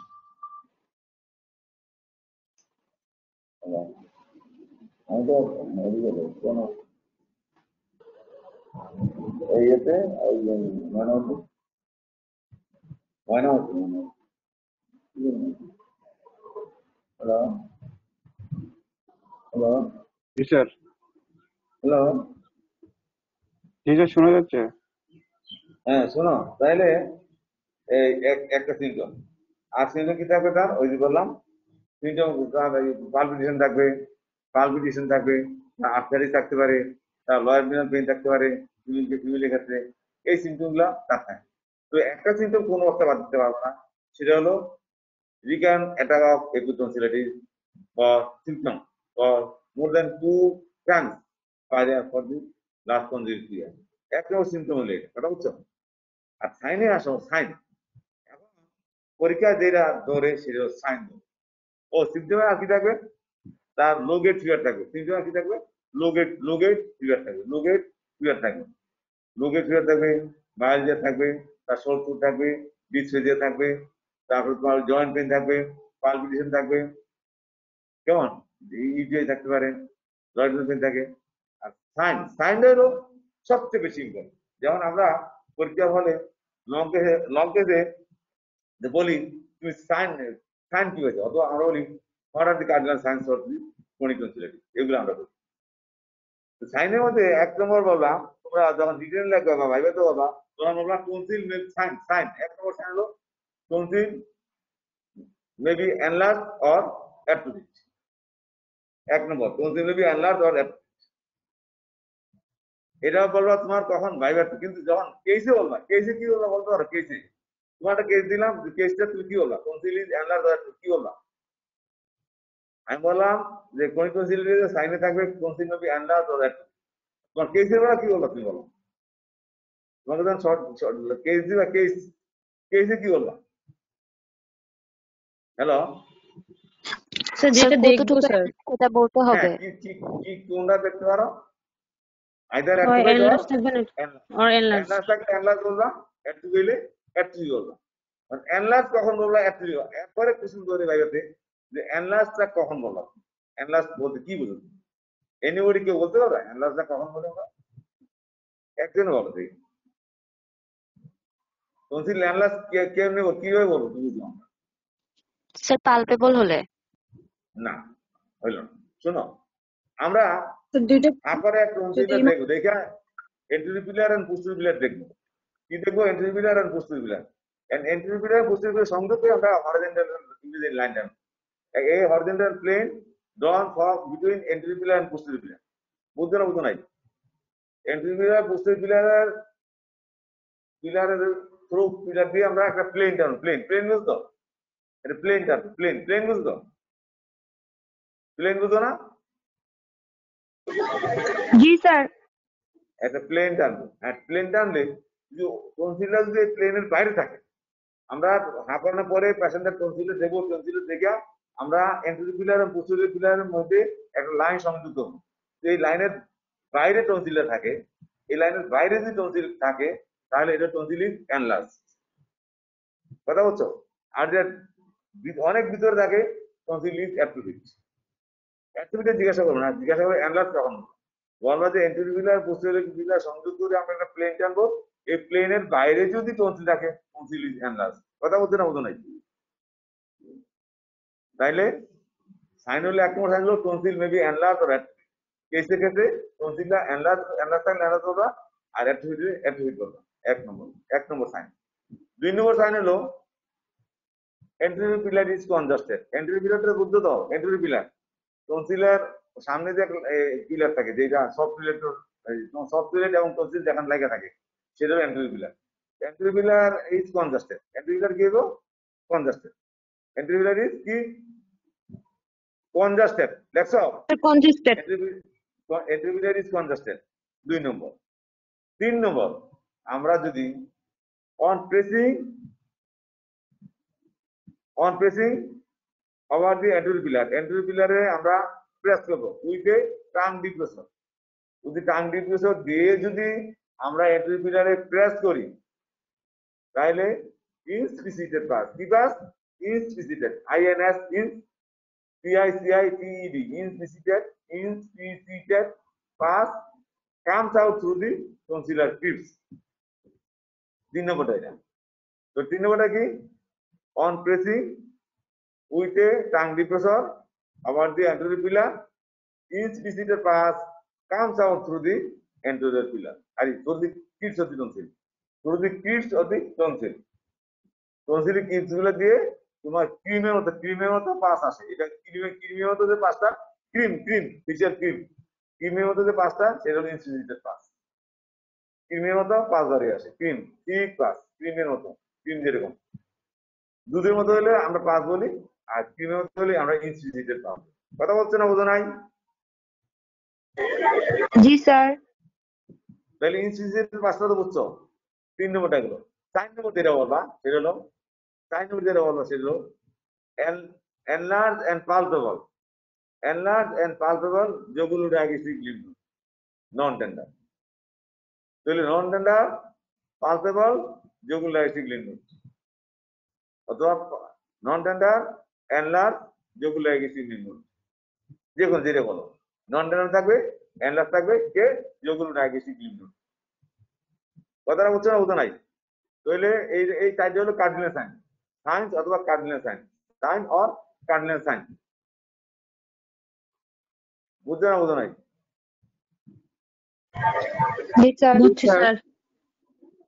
আমি তো মেডিকেলে কোনো এই এতে মানে hello hello hello ji sir. Hello ji sir, শোনা যাচ্ছে। হ্যাঁ শোনো তাইলে এই একটা সিমটম। আর সিমটম কি থাকবে? তার ওই যে বললাম সিমটম পালপিটেশন থাকবে, আর্থারিস থাকতে পারে, তার লয়ার মিনাল পেইন থাকতে পারে ফিমেলের ক্ষেত্রে। এই সিমটম গুলা তার থাকে। তো একটা সিমটম কোনো একটা বাদ দিতে পারবো না, সেটা হলো recurrent attack of acute tonsillitis for symptom for more than 2 times per year for the last consecutive year. 1 number symptom হলো এটা। কথা বুঝছো? আর সাইনে আসো সাইন। এখন পরীক্ষা যেটা ধরে সেটা সাইন। ও সিমটমে আর কি থাকবে? তার লো গেট ফিভার থাকবে। সিমটমে কি থাকবে? লো গেট ফিভার থাকবে। লো গেট ফিভার থাকবে, মায়ালজিয়া থাকবে, তার শর্ট থাকবে, ডিসফেজিয়া থাকবে, তারপর তোমার জয়েন্ট পেইন থাকবে, পালপিটেশন থাকবে, কেমন ইউটিআই থাকতে পারে, জয়েন্ট পেইন থাকে। আর সাইন হলো সবচেয়ে বেশি ইম্পর্টেন্ট। যেমন আমরা পরীক্ষা হলে লং কেসে বলি তুমি সাইন কি হয়েছে, অথবা আমরা বলি what are the cardinal signs of the chronic tonsillitis, এগুলো আমরা বলি। সাইনের মধ্যে 1 নম্বর বললাম, তোমরা যখন রিটেন লেখবে বা ভাইভাতে বলবা তখন বলবা টনসিল সাইন। 1 নম্বর সাইন হলো tonsil may be enlarge or atrophied. 1 নম্বর tonsil may be enlarge or atrophied. এটা বলবা তোমার কখন ভাইভাতে। কিন্তু যখন কেসে বলবা, কেসে কি বলবা বলতে পারো? কেসে তোমার একটা কেস দিলাম, কেসটা তুমি কি বলবা? Tonsil is enlarge or atrophied, কি বলবা? আমি বললাম যে ক্রনিক টনসিলাইটিস সাইনে থাকবে tonsil may be enlarge or atrophied. তোমার কেসে বলা কি বলবা? তুমি বলো। তোমাকে যখন কেস দিবা, কেসে কি বলবা? হ্যালো सर স্যার যেটা দেখবো কতটুকু স্যার। এটা বলতে হ্যাঁ হবে। কি কোনটা দেখতে পারো? আইদার হয় অ্যাট্রোফাইড অর এনলার্জ থাকবে না আর এনলার্জ। এনলার্জ থাকলে এনলার্জ বলবা, অ্যাট্রোফি হইলে অ্যাট্রোফি বলবা। এনলার্জ কখন বলবা? অ্যাট্রোফি। এরপরে কোশ্চেন করে ভাইবাতে যে এনলার্জটা কখন বলবা? এনলার্জ বলতে কি বুঝো? এনিবডি কেউ বলতে পারবে এনলার্জটা কখন বলে? একজন বলো দেখি। টনসিল এনলার্জ কেমনে কিভাবে বলবো তুমি বুঝলাম না। স্যার পালপেবল হলে। না হইল না। শোনো আমরা তো দুইটা আকারে টনসিলটা দেখবো, দেখে এন্ট্রিপিলার এন্ড পোস্টেরিপিলার দেখবো। কি দেখবো? এন্ট্রিপিলার এন্ড পোস্টেরিপিলার। এন্ড এন্ট্রিপিলার পোস্টেরিপিলার সংযোগে আমরা হরিজন্টাল ইমেজ লাইন ডাউন। এই horizontal plane drawn from between anterior pillar and posterior pillar. বুঝছো না বুঝো নাই? এন্ট্রিপিলার পোস্টেরিপিলার পিলারের থ্রু পিলার দিয়ে আমরা একটা প্লেন টান। প্লেন বুঝতো? এটা প্লেন টান। প্লেন বুঝতো? প্লেন বুঝো না? जी सर। একটা প্লেন টানবো, হ্যাঁ প্লেন টানলে যদি টনসিলটা যদি প্লেনের বাইরে থাকে, আমরা হাঁপানোর পরে প্যাসেন্টার টনসিলে দেবো, টনসিলে দেখে আমরা এন্টেরিওর এবং পোস্টেরিয়র পিলারের মধ্যে একটা লাইন সংযুক্ত করবো। এই লাইনের বাইরে টনসিলটা থাকে, এই লাইনের বাইরে যদি টনসিল থাকে তাহলে এটা টনসিল ইজ এনলার্জ। কথা বলছো? আর যে অনেক ভিতরে থাকে টনসিল ইজ অ্যাট্রোফিড। অ্যাট্রোফিডে জিজ্ঞাসা করবো না, জিজ্ঞাসা করবো এনলার্জ কখন বলবো যে এন্টেরিওর পোস্টেরিয়র পিলার সংযুক্ত করে আমরা একটা প্লেন টানবো, এই প্লেনের বাইরে যদি টনসিল থাকে টনসিল ইজ এনলার্জ। কথা বলতে না বোঝো নাই? তাইলে সাইন হলে এক নম্বর সাইন হলো টনসিল মেবি এনলার্জ অর অ্যাট্রোফিড। কেসের ক্ষেত্রে টনসিলটা এনলার্জ থাকলে এনলার্জ করবা, আর অ্যাট্রোফিড করবা। এক নম্বর সাইন। 2 নম্বর সাইন হলো anterior pillar is congested. Anterior পিলারটা বুঝছো তো? এন্টেরিয়র পিলার টনসিলের সামনে যে পিলার থাকে, যেটা সফট পিলার এবং টনসিল যেখানে লেগে থাকে সেটা হলো anterior pillar. Anterior pillar is congested. Anterior pillar কি হলো? কনজাস্টেড। এন্টেরিয়র পিলার ইজ কি? congested. Let's go. Congested. Anterior is congested. 2 নম্বর। 3 নম্বর, আমরা যদি on pressing over the anterior pillar এ আমরা প্রেস করব উইথ এ টাং ডিপ্রেসর। যদি টাং ডিপ্রেসর দিয়ে যদি আমরা anterior pillar এ প্রেস করি তাহলে inspissated পাস। কি pass? inspissated, INS ins PICITED, inspissated pass comes out through the tonsillar crypts. 3 নম্বরটা এটা। তো 3 নম্বরটা কি? On pressing with a tongue depressor about the anterior pillar, inspissated pass comes out through the anterior pillar. Through the crypts of the tonsil. Through the crypts of the tonsil. টনসিলের crypts গুলো দিয়ে তোমার ক্রিমের মতো pass আসে। এটা ক্রিমের মতো যে পাসটা, ফিশার ক্রিমের মতো যে পাসটা, সেটা হলো ইনস্পিসিটেড পাস। ক্রিমের মতো পাস দাঁড়িয়ে আসে, ঠিক পাস, ক্রিমের মতো, ক্রিম যেরকম দুধের মতো হলে আমরা পাস বলি, আর ক্রিমের মতো হলে আমরা ইনস্পিসিটেড পাস। কথা বলছে না বোঝো নাই? জি স্যার। তাহলে ইনস্পিসিটেড পাসটা তো বুঝছো। 3 নম্বরটা গেলো। 4 নম্বর যেটা বলবা সেটা হলো enlarged and palpable. Enlarged and palpable jugulodigestic lymph node, non-tender. তাহলে non-tender, palpable jugulodigestic lymph node অথবা non-tender, enlarged jugulodigestic lymph node, যেকোনো যেটা বলো। non-tender থাকবে, enlarged থাকবে, কে jugulodigestic lymph node। কথাটা বুঝছো না বোঝো নাই? তাহলে এই চারটি হলো কার্ডিনাল সাইন, সাইন্স অথবা cardinal sign, sign or cardinal sign. বুঝছো না বোঝো নাই? জি স্যার। বুঝছি স্যার।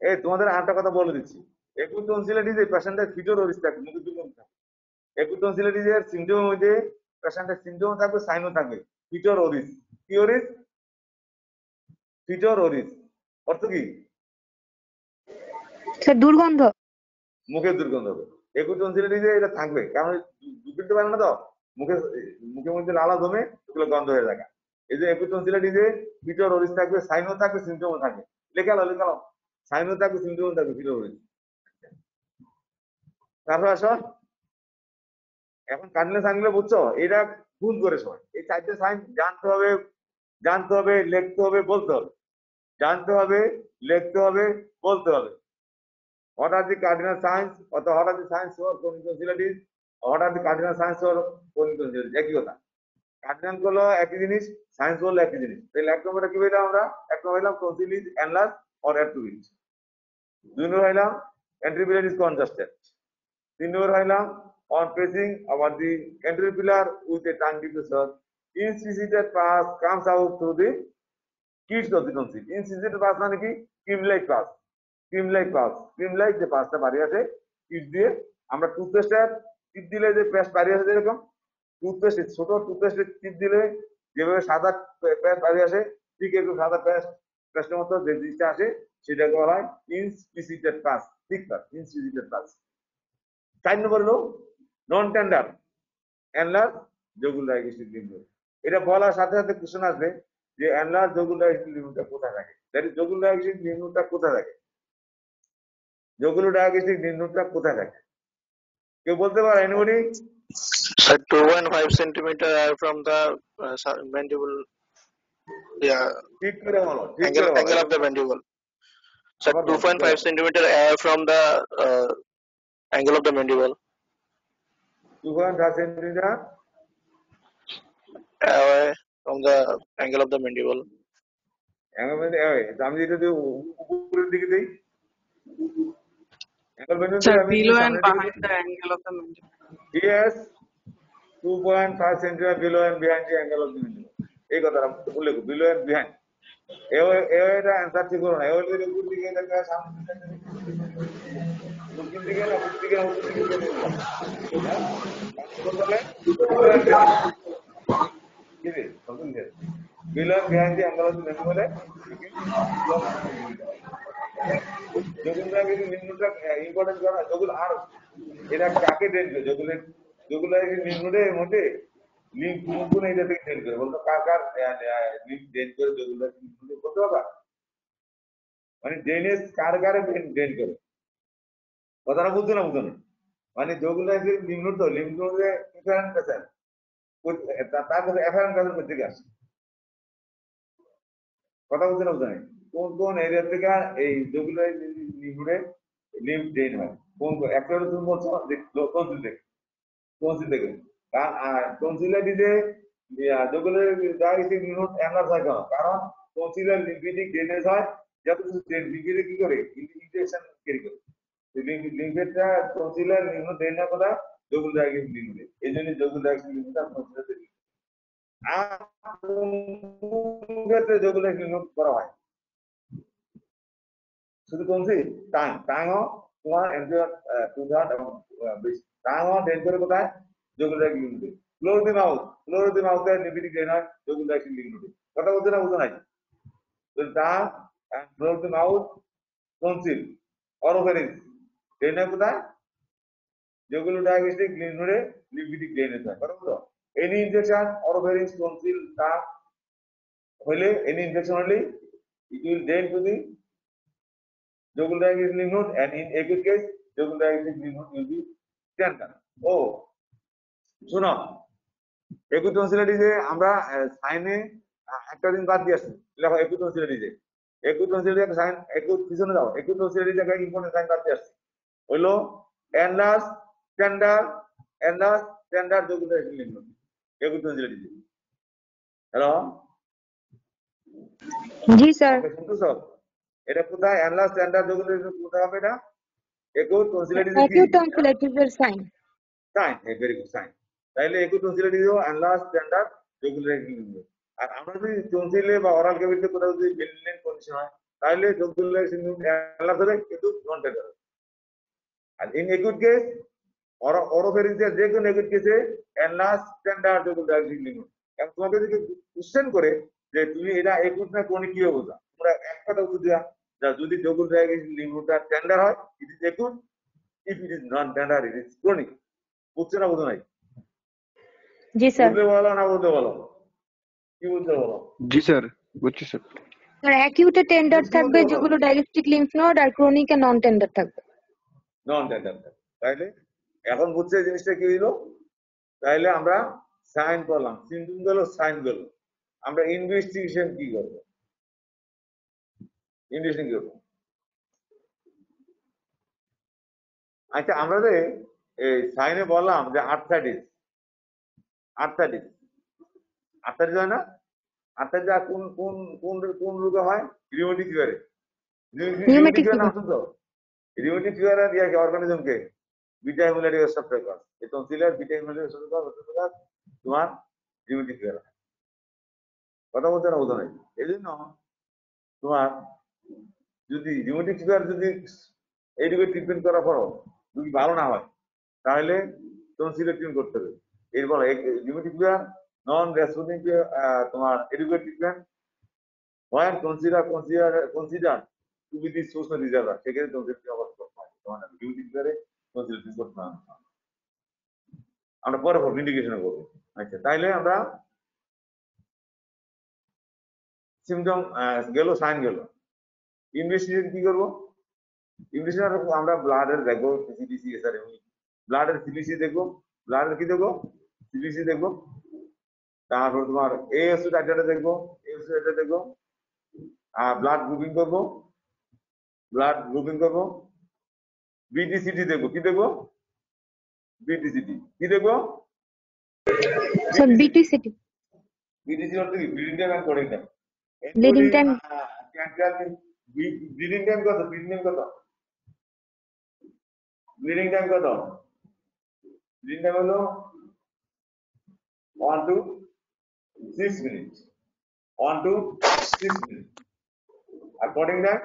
এই তোমাদের আরেকটা কথা বলে দিচ্ছি। একুট টনসিলাইটিস এই পেশেন্টের ফিটোর ওরিস থাকে, মুখের দুর্গম থাকে। একুট টনসিলাইটিসের সিম্পটমের মধ্যে পেশেন্টের সিম্পটম থাকবে, সাইনও থাকবে। ফিটোর ওরিস, কি ওরিস? ফিটোর ওরিস অর্থ কি? স্যার দুর্গন্ধ, মুখের দুর্গন্ধ হবে। একুট টনসিলাইটিসে এটা থাকবে, কারণ দুর্গন্ধ পারে না তো, মুখের মধ্যে লালা জমে ওগুলো গন্ধ হয়ে থাকে। এই যে একুট টনসিলাইটিসে ফিটোর ওরিস থাকবে, সাইনও থাকবে, সিম্পটমও থাকবে। লেখালো সাইনও থাকবে, সিম্পটমও থাকবে, ফিটোর ওরিস। তারপর আসো, এখন কার্ডিনাল সাইনগুলো বুঝছো? এটা ভুল করে সবাই। এই 4টে সাইন জানতে হবে, লিখতে হবে, বলতে হবে। জানতে হবে, লিখতে হবে, বলতে হবে। What are the cardinal signs? অথবা what are the signs for chronic tonsillitis? What are the cardinal signs for chronic tonsillitis? একই কথা। কার্ডিনাল গুলো একই জিনিস, সাইন্স গুলো একই জিনিস। তাহলে 1 নম্বরে কি বললাম আমরা? 1 নম্বরে বললাম tonsil is enlarged or atrophied। 2 নম্বরে বললাম anterior pillar is congested। 3 নম্বরে বললাম on pressing over the anterior pillar with a tongue depressor, inspissated pus comes out through the kids of the tonsil। inspissated pus মানে কি? cream-like pus। cream-like যে পাসটা বাড়ি আসে টিপ দিয়ে, আমরা টুথপেস্টের টিপ দিলে যে পেস্ট বাড়ি আসে, যেরকম টুথপেস্ট, ছোট টুথপেস্টের টিপ দিলে যেভাবে সাদা পেস্ট বাড়ি আসে, ঠিক এরকম সাদা পেস্টের মতো যে জিনিসটা আসে সেটাকে বলা হয় ইনস্পিসিটেড পাস। ঠিক পাস, ইনস্পিসিটেড পাস। 4 নম্বর হলো নন টেন্ডার এনলার্জ জগুলোডিগেস্টিক লিম্ফ নোড। এটা বলার সাথে সাথে কোশ্চেন আসবে যে এনলার্জ জগুলোডিগেস্টিক লিম্ফ নোডটা কোথায় থাকে। দ্যাট ইজ জগুলো ডায়াগনস্টিক লিম্ফ নোডটা কোথায় থাকে? জগুলো ডায়াগনস্টিক লিম্ফ নোডটা কোথায় থাকে? কেউ বলতে পারে anybody? Sir, 2.5 centimeter from the mandible. Yeah, ঠিক করে বলো, ঠিক করে angle বলো। of the mandible. Sir, আবার বলো, 2.5 centimeter air from the angle of the mandible. 2.5 centimetre Away from the angle of the mandible. আমি যদি উপরের দিকে দিই, অ্যাঙ্গেল বেন্ডিং Sir, আমি below and সামনের দিকে behind the angle of the mandible. Yes, 2.5 centimeter below and behind the angle of the mandible. এই কথাটা উল্লেখ below and behind. এটা অ্যান্সার ঠিক হলো না। এ হলে উপর দিকে দেখা সামনের দিকে দক্ষিণ দিকে না উপর দিকে না উত্তর দিকে হ্যাঁ বলতে কি রে বলুন যে below and behind the angle of the mandible যেগুলো কিন্তু নিম্নটা ইম্পর্টেন্ট করা যেগুলো আর এরা কাকে ড্রেন করে যেগুলো নিম্নটার মধ্যে লিম্ফ নোড এটা থেকে ড্রেন করে বলতো কার লিম্ফ ড্রেন করে যেগুলো নিম্নটা বলতে পারবা মানে ড্রেনেজ কার ড্রেন করে কথাটা বুঝছো না মানে যেগুলো লিম্ফ নোড তো লিম্ফ নোডে এফারেন্ট প্রেসার তার কাছে এফারেন্ট প্রেসার করতে আসে কথা বুঝছো না বুঝছো কোন এরিয়া থেকে এই যেগুলো লিম্ফে লিম্ফ ড্রেন হয় কোন একটা হলো তুমি বলছো টনসিল থেকে কারণ টনসিলাইটিসে যেগুলো ডায়াগনস্টিক লিম্ফ অ্যানালাইজ হয় কেন কারণ টনসিলার লিম্ফেটিক ড্রেনেজ হয় যত কিছু লিম্ফে কি করে ইনফেকশন ক্যারি করে লিম্ফেটটা টনসিলার লিম্ফ ড্রেন না করা যেগুলো ডায়াগনস্টিক লিম্ফে এই জন্য যেগুলো ডায়াগনস্টিক লিম্ফটা টনসিলাতে আর যেগুলো লিম্ফ করা হয় শুধু টনসিল টাঙও তোমার এনজিওর টুধার এবং টাঙও ড্রেন করে কোথায় যেগুলো লিম্ফে ফ্লোর দি মাউথে লিম্ফেটিক ড্রেন হয় যেগুলো লিম্ফে কথা বলতে না বুঝো নাই তো tongue and floor the mouth tonsil oropharynx drain হয় কোথায় যেগুলো ডায়াগনস্টিক লিম্ফে লিম্ফেটিক ড্রেনেজ হয় কথা বুঝো এনি ইনফেকশন অরোফেরিংস টনসিল টাং হইলে এনি ইনফেকশন হলে it will drain to the jugular diagonal lymph node and in acute case jugular diagonal lymph node will be tender. শোনো acute tonsillitis এ আমরা সাইনে একটা দিন বাদ দিয়ে আসছি লেখো acute tonsillitis acute tonsillitis এর সাইন acute পিছনে যাও acute tonsillitis এর একটা ইম্পর্টেন্ট সাইন বাদ দিয়ে আসছি হলো enlarged tender jugular diagonal lymph node acute tonsillitis hello ji sir. শুনছো এটা কোথায় এনলার্জ স্ট্যান্ডার্ড যেগুলো কোথায় হবে এটা একুট টনসিলাইটিস অ্যাকিউট টনসিলাইটিস এর সাইন ভেরি গুড সাইন তাহলে একুট টনসিলাইটিসও এনলার্জ স্ট্যান্ডার্ড যেগুলো আর আমরা যদি টনসিলে বা অরাল ক্যাভিটিতে কোথাও যদি বেলিনেন কন্ডিশন হয় তাহলে যেগুলো এনলার্জ হবে কিন্তু নন টেন্ডার আর ইন একুট কেস অরোফেরিংসের যে কোনো একুট কেসে এনলার্জ স্ট্যান্ডার্ড যেগুলো ডায়াগনস্টিক এবং তোমাকে যদি কোশ্চেন করে যে তুমি এটা একুট না ক্রনিক কিভাবে বোঝা তোমরা এক কথা উত্তর দেওয়া যদি জগুল ডায়াগনস্টিক লিম্ফটা টেন্ডার হয় it is acute if it is non tender it is chronic বুঝছো না বুঝো নাই জি স্যার। বুঝতে বলো না বুঝতে বলো কি বুঝতে বলো জি স্যার বুঝছি স্যার। স্যার অ্যাকিউটে টেন্ডার থাকবে যেগুলো ডায়াগনস্টিক লিম্ফ নোড আর ক্রনিকে নন টেন্ডার থাকবে নন টেন্ডার তাইলে এখন বুঝছে জিনিসটা কি হইলো তাইলে আমরা সাইন করলাম সিম্পটম গেল সাইন গেল আমরা ইনভেস্টিগেশন কি করবো ইনভেস্টিগেশন কি করবো আচ্ছা আমরা যে এই সাইনে বললাম যে আর্থাইটিস হয় না আর্থাইটিস কোন কোন কোন কোন রোগে হয় রিউমেটিক ফিভারে রিউমেটিক ফিভার নাম শুনছো রিউমেটিক ফিভারের ইয়া অর্গানিজম কে বিটা হিমোলারি রিসেপ্টর এই টনসিলার বিটা হিমোলারি রিসেপ্টর তোমার রিউমেটিক ফিভার কথা বলতে না বোঝা নাই এই জন্য তোমার যদি রিউমেটিক ফিভার যদি এইদিকে ট্রিটমেন্ট করার পরও যদি ভালো না হয় তাহলে টনসিলের ট্রিটমেন্ট করতে হবে এরপর রিউমেটিক ফিভার নন রেসপন্ডিং তোমার এডুকেট ট্রিটমেন্ট হয় consider to be the source of reservoir সেক্ষেত্রে টনসিল অবস্থা করতে হয় তোমার রিউমেটিক ফিভারে টনসিল ট্রিটমেন্ট করতে হয় আমরা পরে ইন্ডিকেশন করবো আচ্ছা তাইলে আমরা সিমটম গেল সাইন গেল ইনভেস্টিগেশন কি করবো? ইনভেস্টিগেশন আমরা ব্লাডের দেখবো, সিবিসি এসআর, ব্লাডের সিবিসি দেখবো, ব্লাডের কি দেখবো, সিবিসি দেখবো, তারপর তোমার এএসও ডাটাটা দেখবো, এএসও ডাটা দেখবো, আর ব্লাড গ্রুপিং করবো, ব্লাড গ্রুপিং করবো, বিটিসিটি দেখবো, কি দেখবো, বিটিসিটি কি দেখবো, স্যার বিটিসিটি বিটিসি অর্থ কি? Bleeding time and clotting time. Bleeding time bleeding time কত? ব্লিডিং টাইম কত? ব্লিডিং টাইম কত? ব্লিডিং টাইম হলো 1 to 6 minutes, 1 to 6 minutes, আর clotting time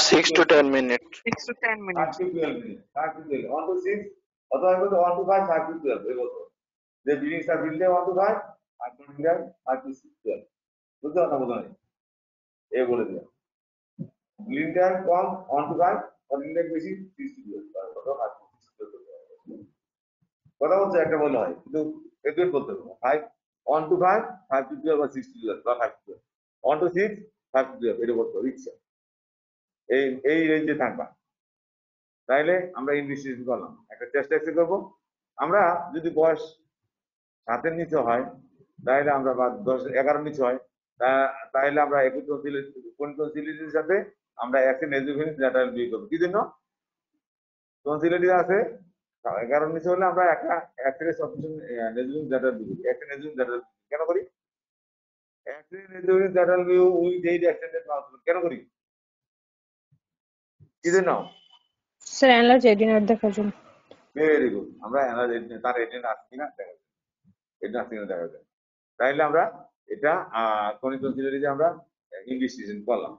6 to 10 minutes. 6 to 10 5 minutes. to 12 minutes, 5 to 12, 1 to 6 অথবা 1 to 5, 5 to 12 এই বলতো যে bleeding star bleeding time 1 to 5 আর কোডিং টাইম 5 to 12, বুঝতে পারছো না? বোঝো এই বলে দিলাম। Bleeding time com 1 to 5, coding time বেশি 6 to 12, কত 5 to 6 কথা বলছে একটা বলে হয়, কিন্তু এদের বলতে হবে 5 1 to 5, 5 to 12 বা 6 to 12 বা 5 to 12, 1 to 6, 5 to 12 এটা বলতে হবে ইচ্ছা এই রেঞ্জে থাকবা। তাইলে আমরা ইনভেস্টিগেশন করলাম, একটা টেস্ট এক্সে করবো। আমরা যদি বয়স 7-এর নিচে হয় তাহলে আমরা, বা 10-11 নিচে হয় তাহলে আমরা টনসিলিটির সাথে আমরা একটা নেজোফেনিস ল্যাটারাল বিয়ে করবো। কি জন্য? টনসিলিটি আছে 11 নিচে হলে আমরা একটা এক্সরে সাবমিশন নেজোফেনিস ল্যাটারাল বিয়ে করি, একটা নেজোফেনিস ল্যাটারাল কেন করি? একটা নেজোফেনিস ল্যাটারাল বিয়ে উইথ এইড এক্সটেন্ডেড মাউথ কেন করি? কি জন্য? স্যার অ্যানালার্জ এডিনার দেখার জন্য। ভেরি গুড, আমরা অ্যানালাইজ তার এজেন্ট আছে কিনা দেখা যায়, এজেন্ট আছে কিনা দেখা যায়। তাইলে আমরা এটা ক্রনিক টনসিলিটিতে আমরা ইনভেস্টিগেশন করলাম।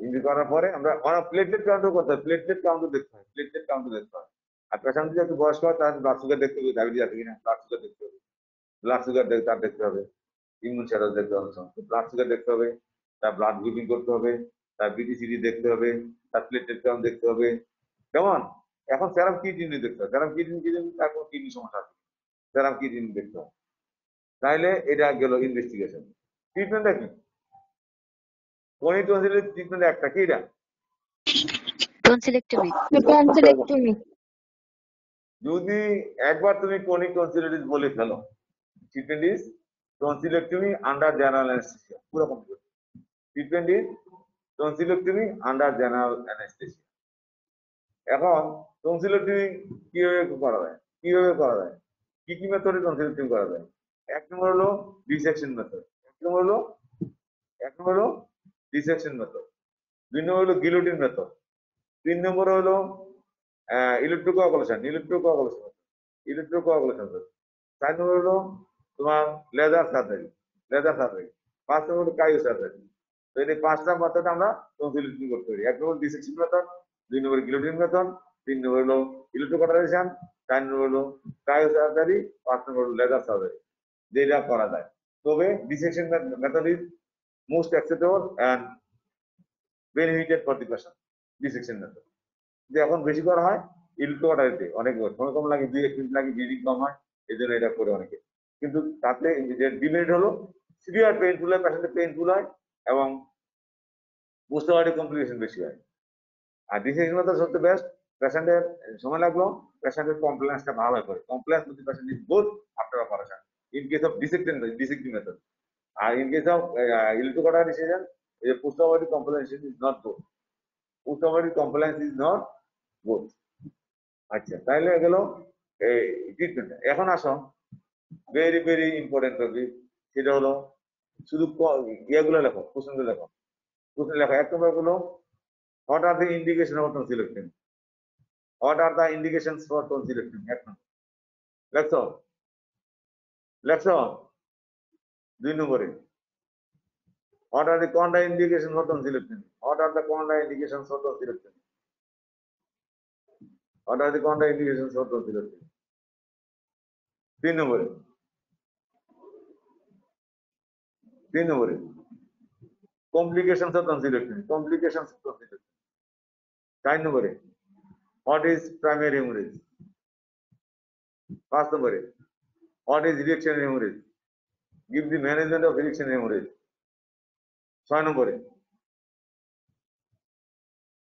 ইনভেস্ট করার পরে আমরা প্লেটলেট কাউন্টও করতে হয়, প্লেটলেট কাউন্টও দেখতে হয়, প্লেটলেট কাউন্টও দেখতে হয়। আর পেশেন্ট যদি একটু বয়স্ক হয় তার ব্লাড সুগার দেখতে হবে, ডায়াবেটিস আছে কিনা ব্লাড সুগার দেখতে হবে, ব্লাড সুগার তার দেখতে হবে, ইমিউন স্ট্যাটাস দেখতে হবে, ব্লাড সুগার দেখতে হবে, তার ব্লাড গ্রুপিং করতে হবে, তার বিটিসিডি দেখতে হবে, তার প্লেটলেট কাউন্ট দেখতে হবে, কেমন? এখন সেরাম কিডনি দেখতে হবে, সেরাম কিডনি তার কোনো কিডনি সমস্যা আছে, সেরাম কিডনি দেখতে হবে। তাইলে এটা গেল ইনভেস্টিগেশন। ট্রিটমেন্টটা কি? ক্রনিক টনসিলিটিস ট্রিটমেন্ট একটা কি এটা? টনসিলেক্টমি। টনসিলেক্টমি। যদি একবার তুমি ক্রনিক টনসিলিটিস বলে ফেলো, treatment is tonsillectomy under general anaesthesia, পুরো complete. Treatment is tonsillectomy under general anaesthesia. এখন টনসিলেক্টমি কিভাবে করা যায়, কিভাবে করা যায়, কি কি মেথডে টনসিলেক্টমি করা যায়? এক নম্বর হলো ডিসেকশন মেথড, এক নম্বর হলো ডিসেকশন মেথড, 2 নম্বর হলো গিলোটিন মেথড, 3 নম্বর হলো ইলেকট্রোকোয়াগুলেশন, 4 নম্বর হলো তোমার লেজার সার্জারি, 5 নম্বর হলো ক্রাইও সার্জারি। তো এই 5টা মেথড আমরা টনসিলেক্টমি করতে পারি। 1 নম্বর ডিসেকশন মেথড, 2 নম্বর গিলোটিন মেথড, 3 নম্বর হলো ইলেকট্রোকোয়াগুলেশন, 4 নম্বর হলো ক্রাইও সার্জারি, 5 নম্বর হলো লেজার সার্জারি, যেটা করা যায়। তবে dissection method is most acceptable and benefited for the patient. Dissection method যে এখন বেশি করা হয় ইলেকট্রোকোয়াটারিতে, অনেক সময় কম লাগে, 2-1 মিনিট লাগে, ব্লিডিং কম হয়, এই জন্য এটা করে অনেকে। কিন্তু তাতে ডিমেরিট হলো সিভিয়ার পেইনফুল হয়, পেশেন্টের পেইনফুল হয় এবং পোস্টমার্টাম কমপ্লিকেশন বেশি হয়। আর ডিসেকশন মেথড সবচেয়ে বেস্ট, পেশেন্টের সময় লাগলো, পেশেন্টের কমপ্লেন্সটা ভালো হয়ে পড়ে। Compliance with patient is good after operation in case of dissecting method. আর in case of electrocautery decision, postmortem compliance is not good, postmortem compliance is not good. আচ্ছা, তাহলে গেল এই ট্রিটমেন্ট। এখন আসো ভেরি ভেরি ইম্পর্টেন্ট টপিক, সেটা হলো শুধু ইয়েগুলো লেখো, কোশ্চেনগুলো লেখো, কোশ্চেন লেখো। 1 নম্বর হলো what are the indication of tonsillectomy, what are the indications for tonsillectomy. 1 নম্বর লেখছো, লেখছো। 2 নম্বরে what are the contra indication for tonsillectomy, what are the contra indications for tonsillectomy, what are the contra indications for tonsillectomy. 3 নম্বরে complications of tonsillectomy, 4 নম্বরে what is primary hemorrhage, 5 নম্বরে what is reaction hemorrhage, give the management of reaction hemorrhage, 6 নম্বরে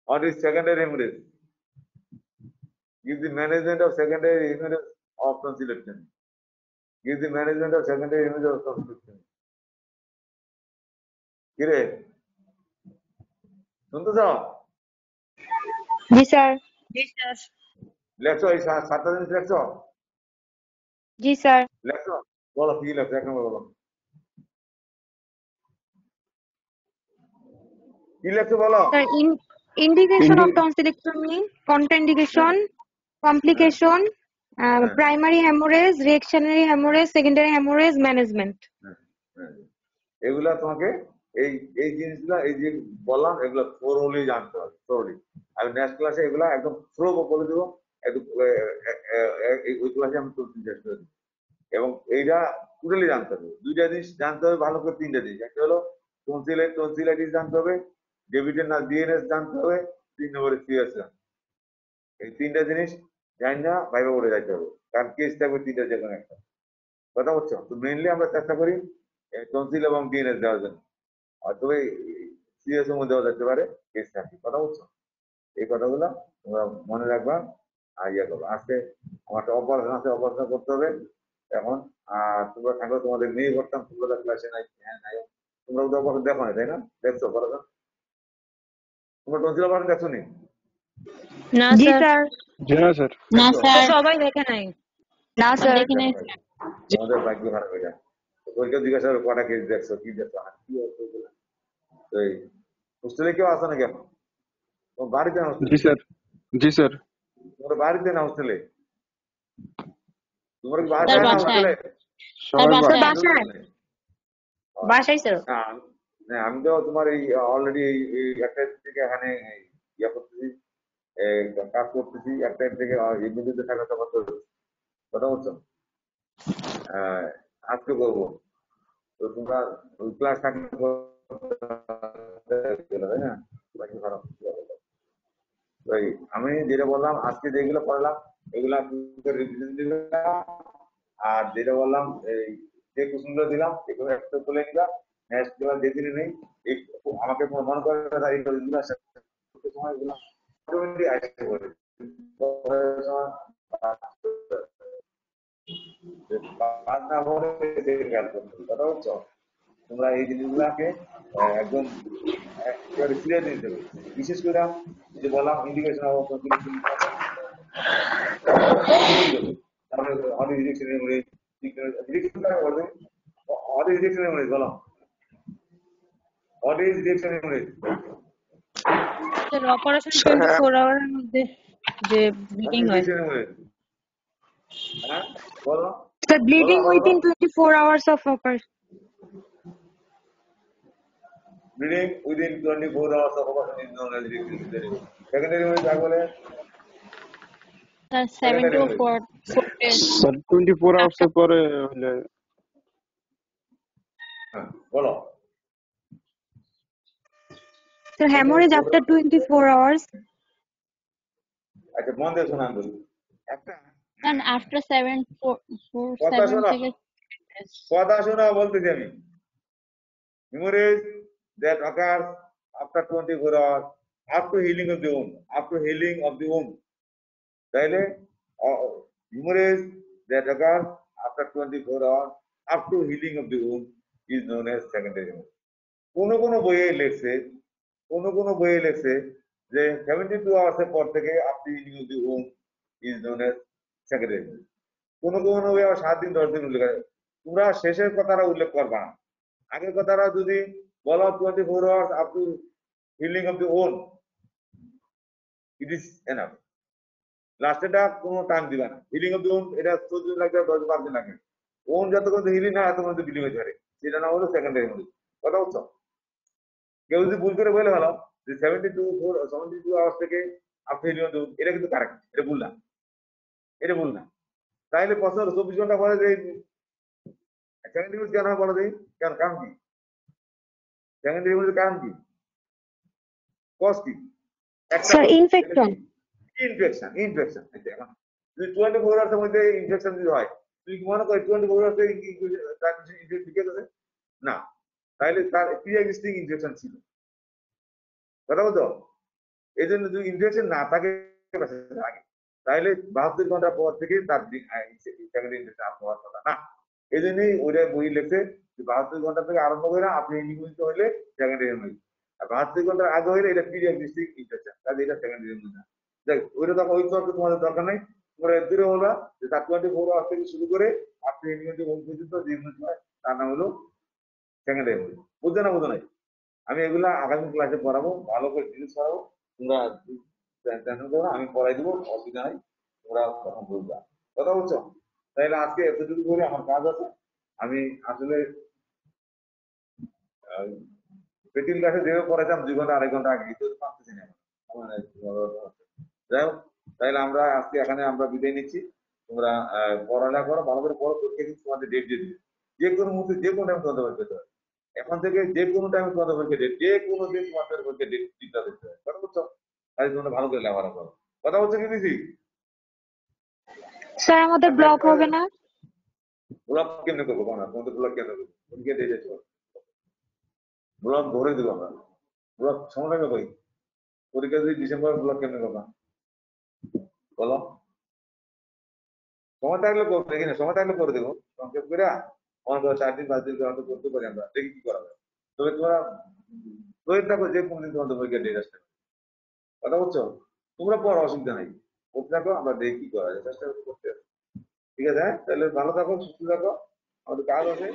What is secondary hemorrhage? Give the management of secondary hemorrhage of tonsillectomy. Give the management of secondary hemorrhage of tonsillectomy. কিরে শুনতেছ? জি sir. লেখছো এই 7টা জিনিস লেখছো? জি sir. লেখছো? বলো কি লেখছো? এক নম্বর বলো। কি লেখছো বলো? Sir indication of tonsillectomy, contraindication, complication, primary hemorrhage, reactionary hemorrhage, secondary hemorrhage, management. এগুলা তোমাকে এই এই জিনিসগুলা এই যে বললাম এগুলা থোরলি জানতে হবে, থোরলি। আমি নেক্সট ক্লাসে এগুলা একদম থ্রো বলে দেবো, একদম ওই ক্লাসে আমি চেষ্টা করে দেবো। এবং এইটা টোটালি জানতে হবে। দুইটা জিনিস জানতে হবে ভালো করে, তিনটা জিনিস। একটা হলো টনসিলাইটিস জানতে হবে, ডেভিডের না ডিএনএস জানতে হবে, 3 নম্বরে সিএস জানতে হবে। এই তিনটা জিনিস জানি না ভাইবা করে যাইতে হবে, কারণ কেস থাকবে তিনটা যে কোনো একটা। কথা বলছো তো মেইনলি আমরা চেষ্টা করি টনসিল এবং ডিএনএস দেওয়ার জন্য, তবে সিরিয়াস এর মধ্যেও যেতে পারে কেস থাকে। কথা বলছো, এই কথাগুলো তোমরা মনে রাখবা আর ইয়ে করবো। আজকে আমার একটা অপারেশন আছে, অপারেশন করতে হবে এখন। আর তোমরা থাকো, তোমাদের মেয়ে করতাম, তোমরা ক্লাসে নাই, হ্যাঁ নাই, তোমরা তো অপারেশন দেখো না তাই না? দেখছো অপারেশন? তোমরা টনসিল অপারেশন দেখছো নি? না জি স্যার। স্যার। জি না স্যার। না স্যার। সবাই দেখে নাই। না স্যার। দেখি নাই। তোমাদের ভাগ্য খারাপ হয়ে যায়। ওইটা জিজ্ঞাসা করো কটা কেস দেখছো, কি দেখছো, আর কি হচ্ছে ওগুলো। তো এই হোস্টেলে কেউ আসো না কেন? তোমার বাড়িতে না হোস্টেলে? জি স্যার। জি স্যার। তোমার বাড়িতে না হোস্টেলে? তোমার কি স্যার বাসায় না বাসায়। হোস্টেলে? স্যার স্যার বাসায়। বাসায়। বাসায় স্যার। না, আমি তো তোমার এই অলরেডি এই একটা থেকে এখানে ইয়া করতেছি, কাজ করতেছি, একটা থেকে এই বিদ্যুতে থাকা তো কথা বলছো। আজকে করবো তো তোমরা ক্লাস থাকলে তাই না? বাকি খারাপ। তাই আমি যেটা বললাম আজকে যেগুলো পড়লাম এগুলা রিভিশন দিলাম, আর যেটা বললাম এই যে কোশ্চেনগুলো দিলাম এগুলো একটা তুলে নিবা। নেক্সট ক্লাস যেদিন নেই এই আমাকে মনে করে এই এগুলো সময় এগুলো অটোমেটিক আসতে পারে। কাজ না হলে খেয়াল করতে হবে। কথা বলছো, তোমরা এই জিনিসগুলাকে একদম একেবারে সিরিয়াস নিতে হবে। বিশেষ করে যে বললাম ইন্ডিকেশন অফ তারপরে অনেক রিজেকশন মেমোরি, রিজেকশন বলবে অনেক রিজেকশন মেমোরি বলো, অনেক রিজেকশন মেমোরি। স্যার অপারেশন 24 আওয়ারের মধ্যে যে ব্লিডিং হয়। হ্যাঁ বলো। Sir, bleeding within 24 hours of operation. Bleeding within 24 hours of operation is known as secondary. Secondary hemorrhage কাকে বলে? Sir 7 to 4 days। Sir 24 hours এর পরে হলে হ্যাঁ বলো। Sir, hemorrhage after 24 hours. আচ্ছা মন দিয়ে শোনান বলি একটা স্যার আফটার 7 কথা 7 শোনা, থেকে কথা শোনা বলতেছি আমি। Hemorrhage that occurs after 24 hours up to healing of the wound, up to healing of the wound. তাইলে hemorrhage that occurs after 24 hours up to healing of the wound is known as secondary hemorrhage. কোন বইয়ে লেখছে যে 72 hours এর পর থেকে up to healing of the wound is known as secondary hemorrhage. কোন বইয়ে আবার 7 দিন 10 দিন উল্লেখ করে। তোমরা শেষের কথাটা উল্লেখ করবা না, আগের কথাটা যদি বলো 24 hours up to healing of the wound, it is enough. লাস্টেটা কোনো টাইম দিবা না। হিলিং অফ দি ওন এটা 14 দিন লাগবে, 10 দিন লাগবে। ওন যতক্ষণ হিলিং না এত পর্যন্ত বিলিং হতে পারে, সেটা না হলো সেকেন্ডারি হেমোরেজ। কথা বলছো? কেউ যদি ভুল করে বলে ভালো যে 72 আওয়ার্স থেকে after healing of the own, এটা কিন্তু কারেক্ট, এটা ভুল না। তাইলে প্রশ্ন 24 ঘন্টা পরে যে সেকেন্ডারি হেমোরেজ কেন হয় বলো দেই, কারণ কি? সেকেন্ডারি হেমোরেজের কারণ কি? কজ কি? Sir, infection. ইনফেকশন। এখন যদি 24 আওয়ার্সের মধ্যে ইনফেকশন যদি হয়, তুই কি মনে করিস 24 আওয়ার্সে ইনফেকশন আছে? না, তাহলে তার প্রি এক্সিস্টিং ইনফেকশন ছিল। কথা বলতো? এই জন্য যদি ইন্টারেকশন না থাকে আগে, তাহলে 72 ঘন্টা পর থেকে তার সেকেন্ডারি ইন্টারেকশন আরম্ভ হওয়ার কথা না। এই জন্যই ওইটা বই লেখছে যে 72 ঘন্টা থেকে আরম্ভ করে আপনি নিয়মিত হইলে সেকেন্ডারি ইন্টারেকশন, আর 72 ঘন্টার আগে হইলে এটা পিরিয়ডিক ইন্টারেকশন, কাজে এটা সেকেন্ডারি ইন্টারেকশন না। দেখ ওইটা তখন ওই তর্ক তোমাদের দরকার নাই, তোমরা দূরে হলো যে 24 আওয়ার থেকে শুরু করে আপনি নিয়মিত পর্যন্ত যে ইউনিট হয় তার নাম হলো সেকেন্ডারি ইন্টারেকশন। বুঝছো না বুঝো নাই? আমি এগুলা আগামী ক্লাসে পড়াবো, ভালো করে জিনিস পড়াবো, তোমরা টেনশন করো না, আমি পড়াই দিব, অসুবিধা নাই, তোমরা তখন বুঝবা। কথা বলছো? তাইলে আজকে এতটুকু করে আমার কাজ আছে। আমি আসলে পেটিল ক্লাসে যেভাবে পড়াইতাম 2 ঘন্টা 2.5 ঘন্টা আগে কিন্তু পারতেছি না আমার। যাই হোক, তাইলে আমরা আজকে এখানে আমরা বিদায় নিচ্ছি। তোমরা পড়ালেখা করো, ভালো করে পড়ো, পরীক্ষা কিন্তু তোমাদের ডেট দিয়ে দিবে। যে কোনো মুহূর্তে যে কোনো টাইম তোমাদের পরীক্ষা দিতে হবে। এখন থেকে যে কোনো টাইমে তোমাদের পরীক্ষা ডেট, যে কোনো দিন তোমাদের পরীক্ষা ডেট দিতে হবে। কথা বলছো? তাই তোমরা ভালো করে লেখাপড়া করো। কথা বলছো কি দিদি? স্যার আমাদের ব্লক হবে না? ব্লক কেমনে করবো না, তোমাদের ব্লক কেন করবো? পরীক্ষা দিয়ে যাচ্ছ, ব্লক ধরে দেবো আমরা। ব্লক সময় লাগবে কই? পরীক্ষা যদি ডিসেম্বর, ব্লক কেমনে করবা বলো? সময় থাকলে করবো, দেখি না সময় থাকলে করে দেবো সংক্ষেপ করে, অনেক 4 দিন 5 দিন হয়তো করতে পারি আমরা, দেখি কি করা যায়। তবে তোমরা তৈরি থাকো যে কোনদিন তোমাদের পরীক্ষা ডেট আসতে। কথা বলছো? তোমরা পড়ো, অসুবিধা নাই, করতে থাকো, আমরা দেখি কি করা যায়, চেষ্টা করতে। ঠিক আছে? হ্যাঁ, তাহলে ভালো থাকো, সুস্থ থাকো, আমাদের কাজ আছে।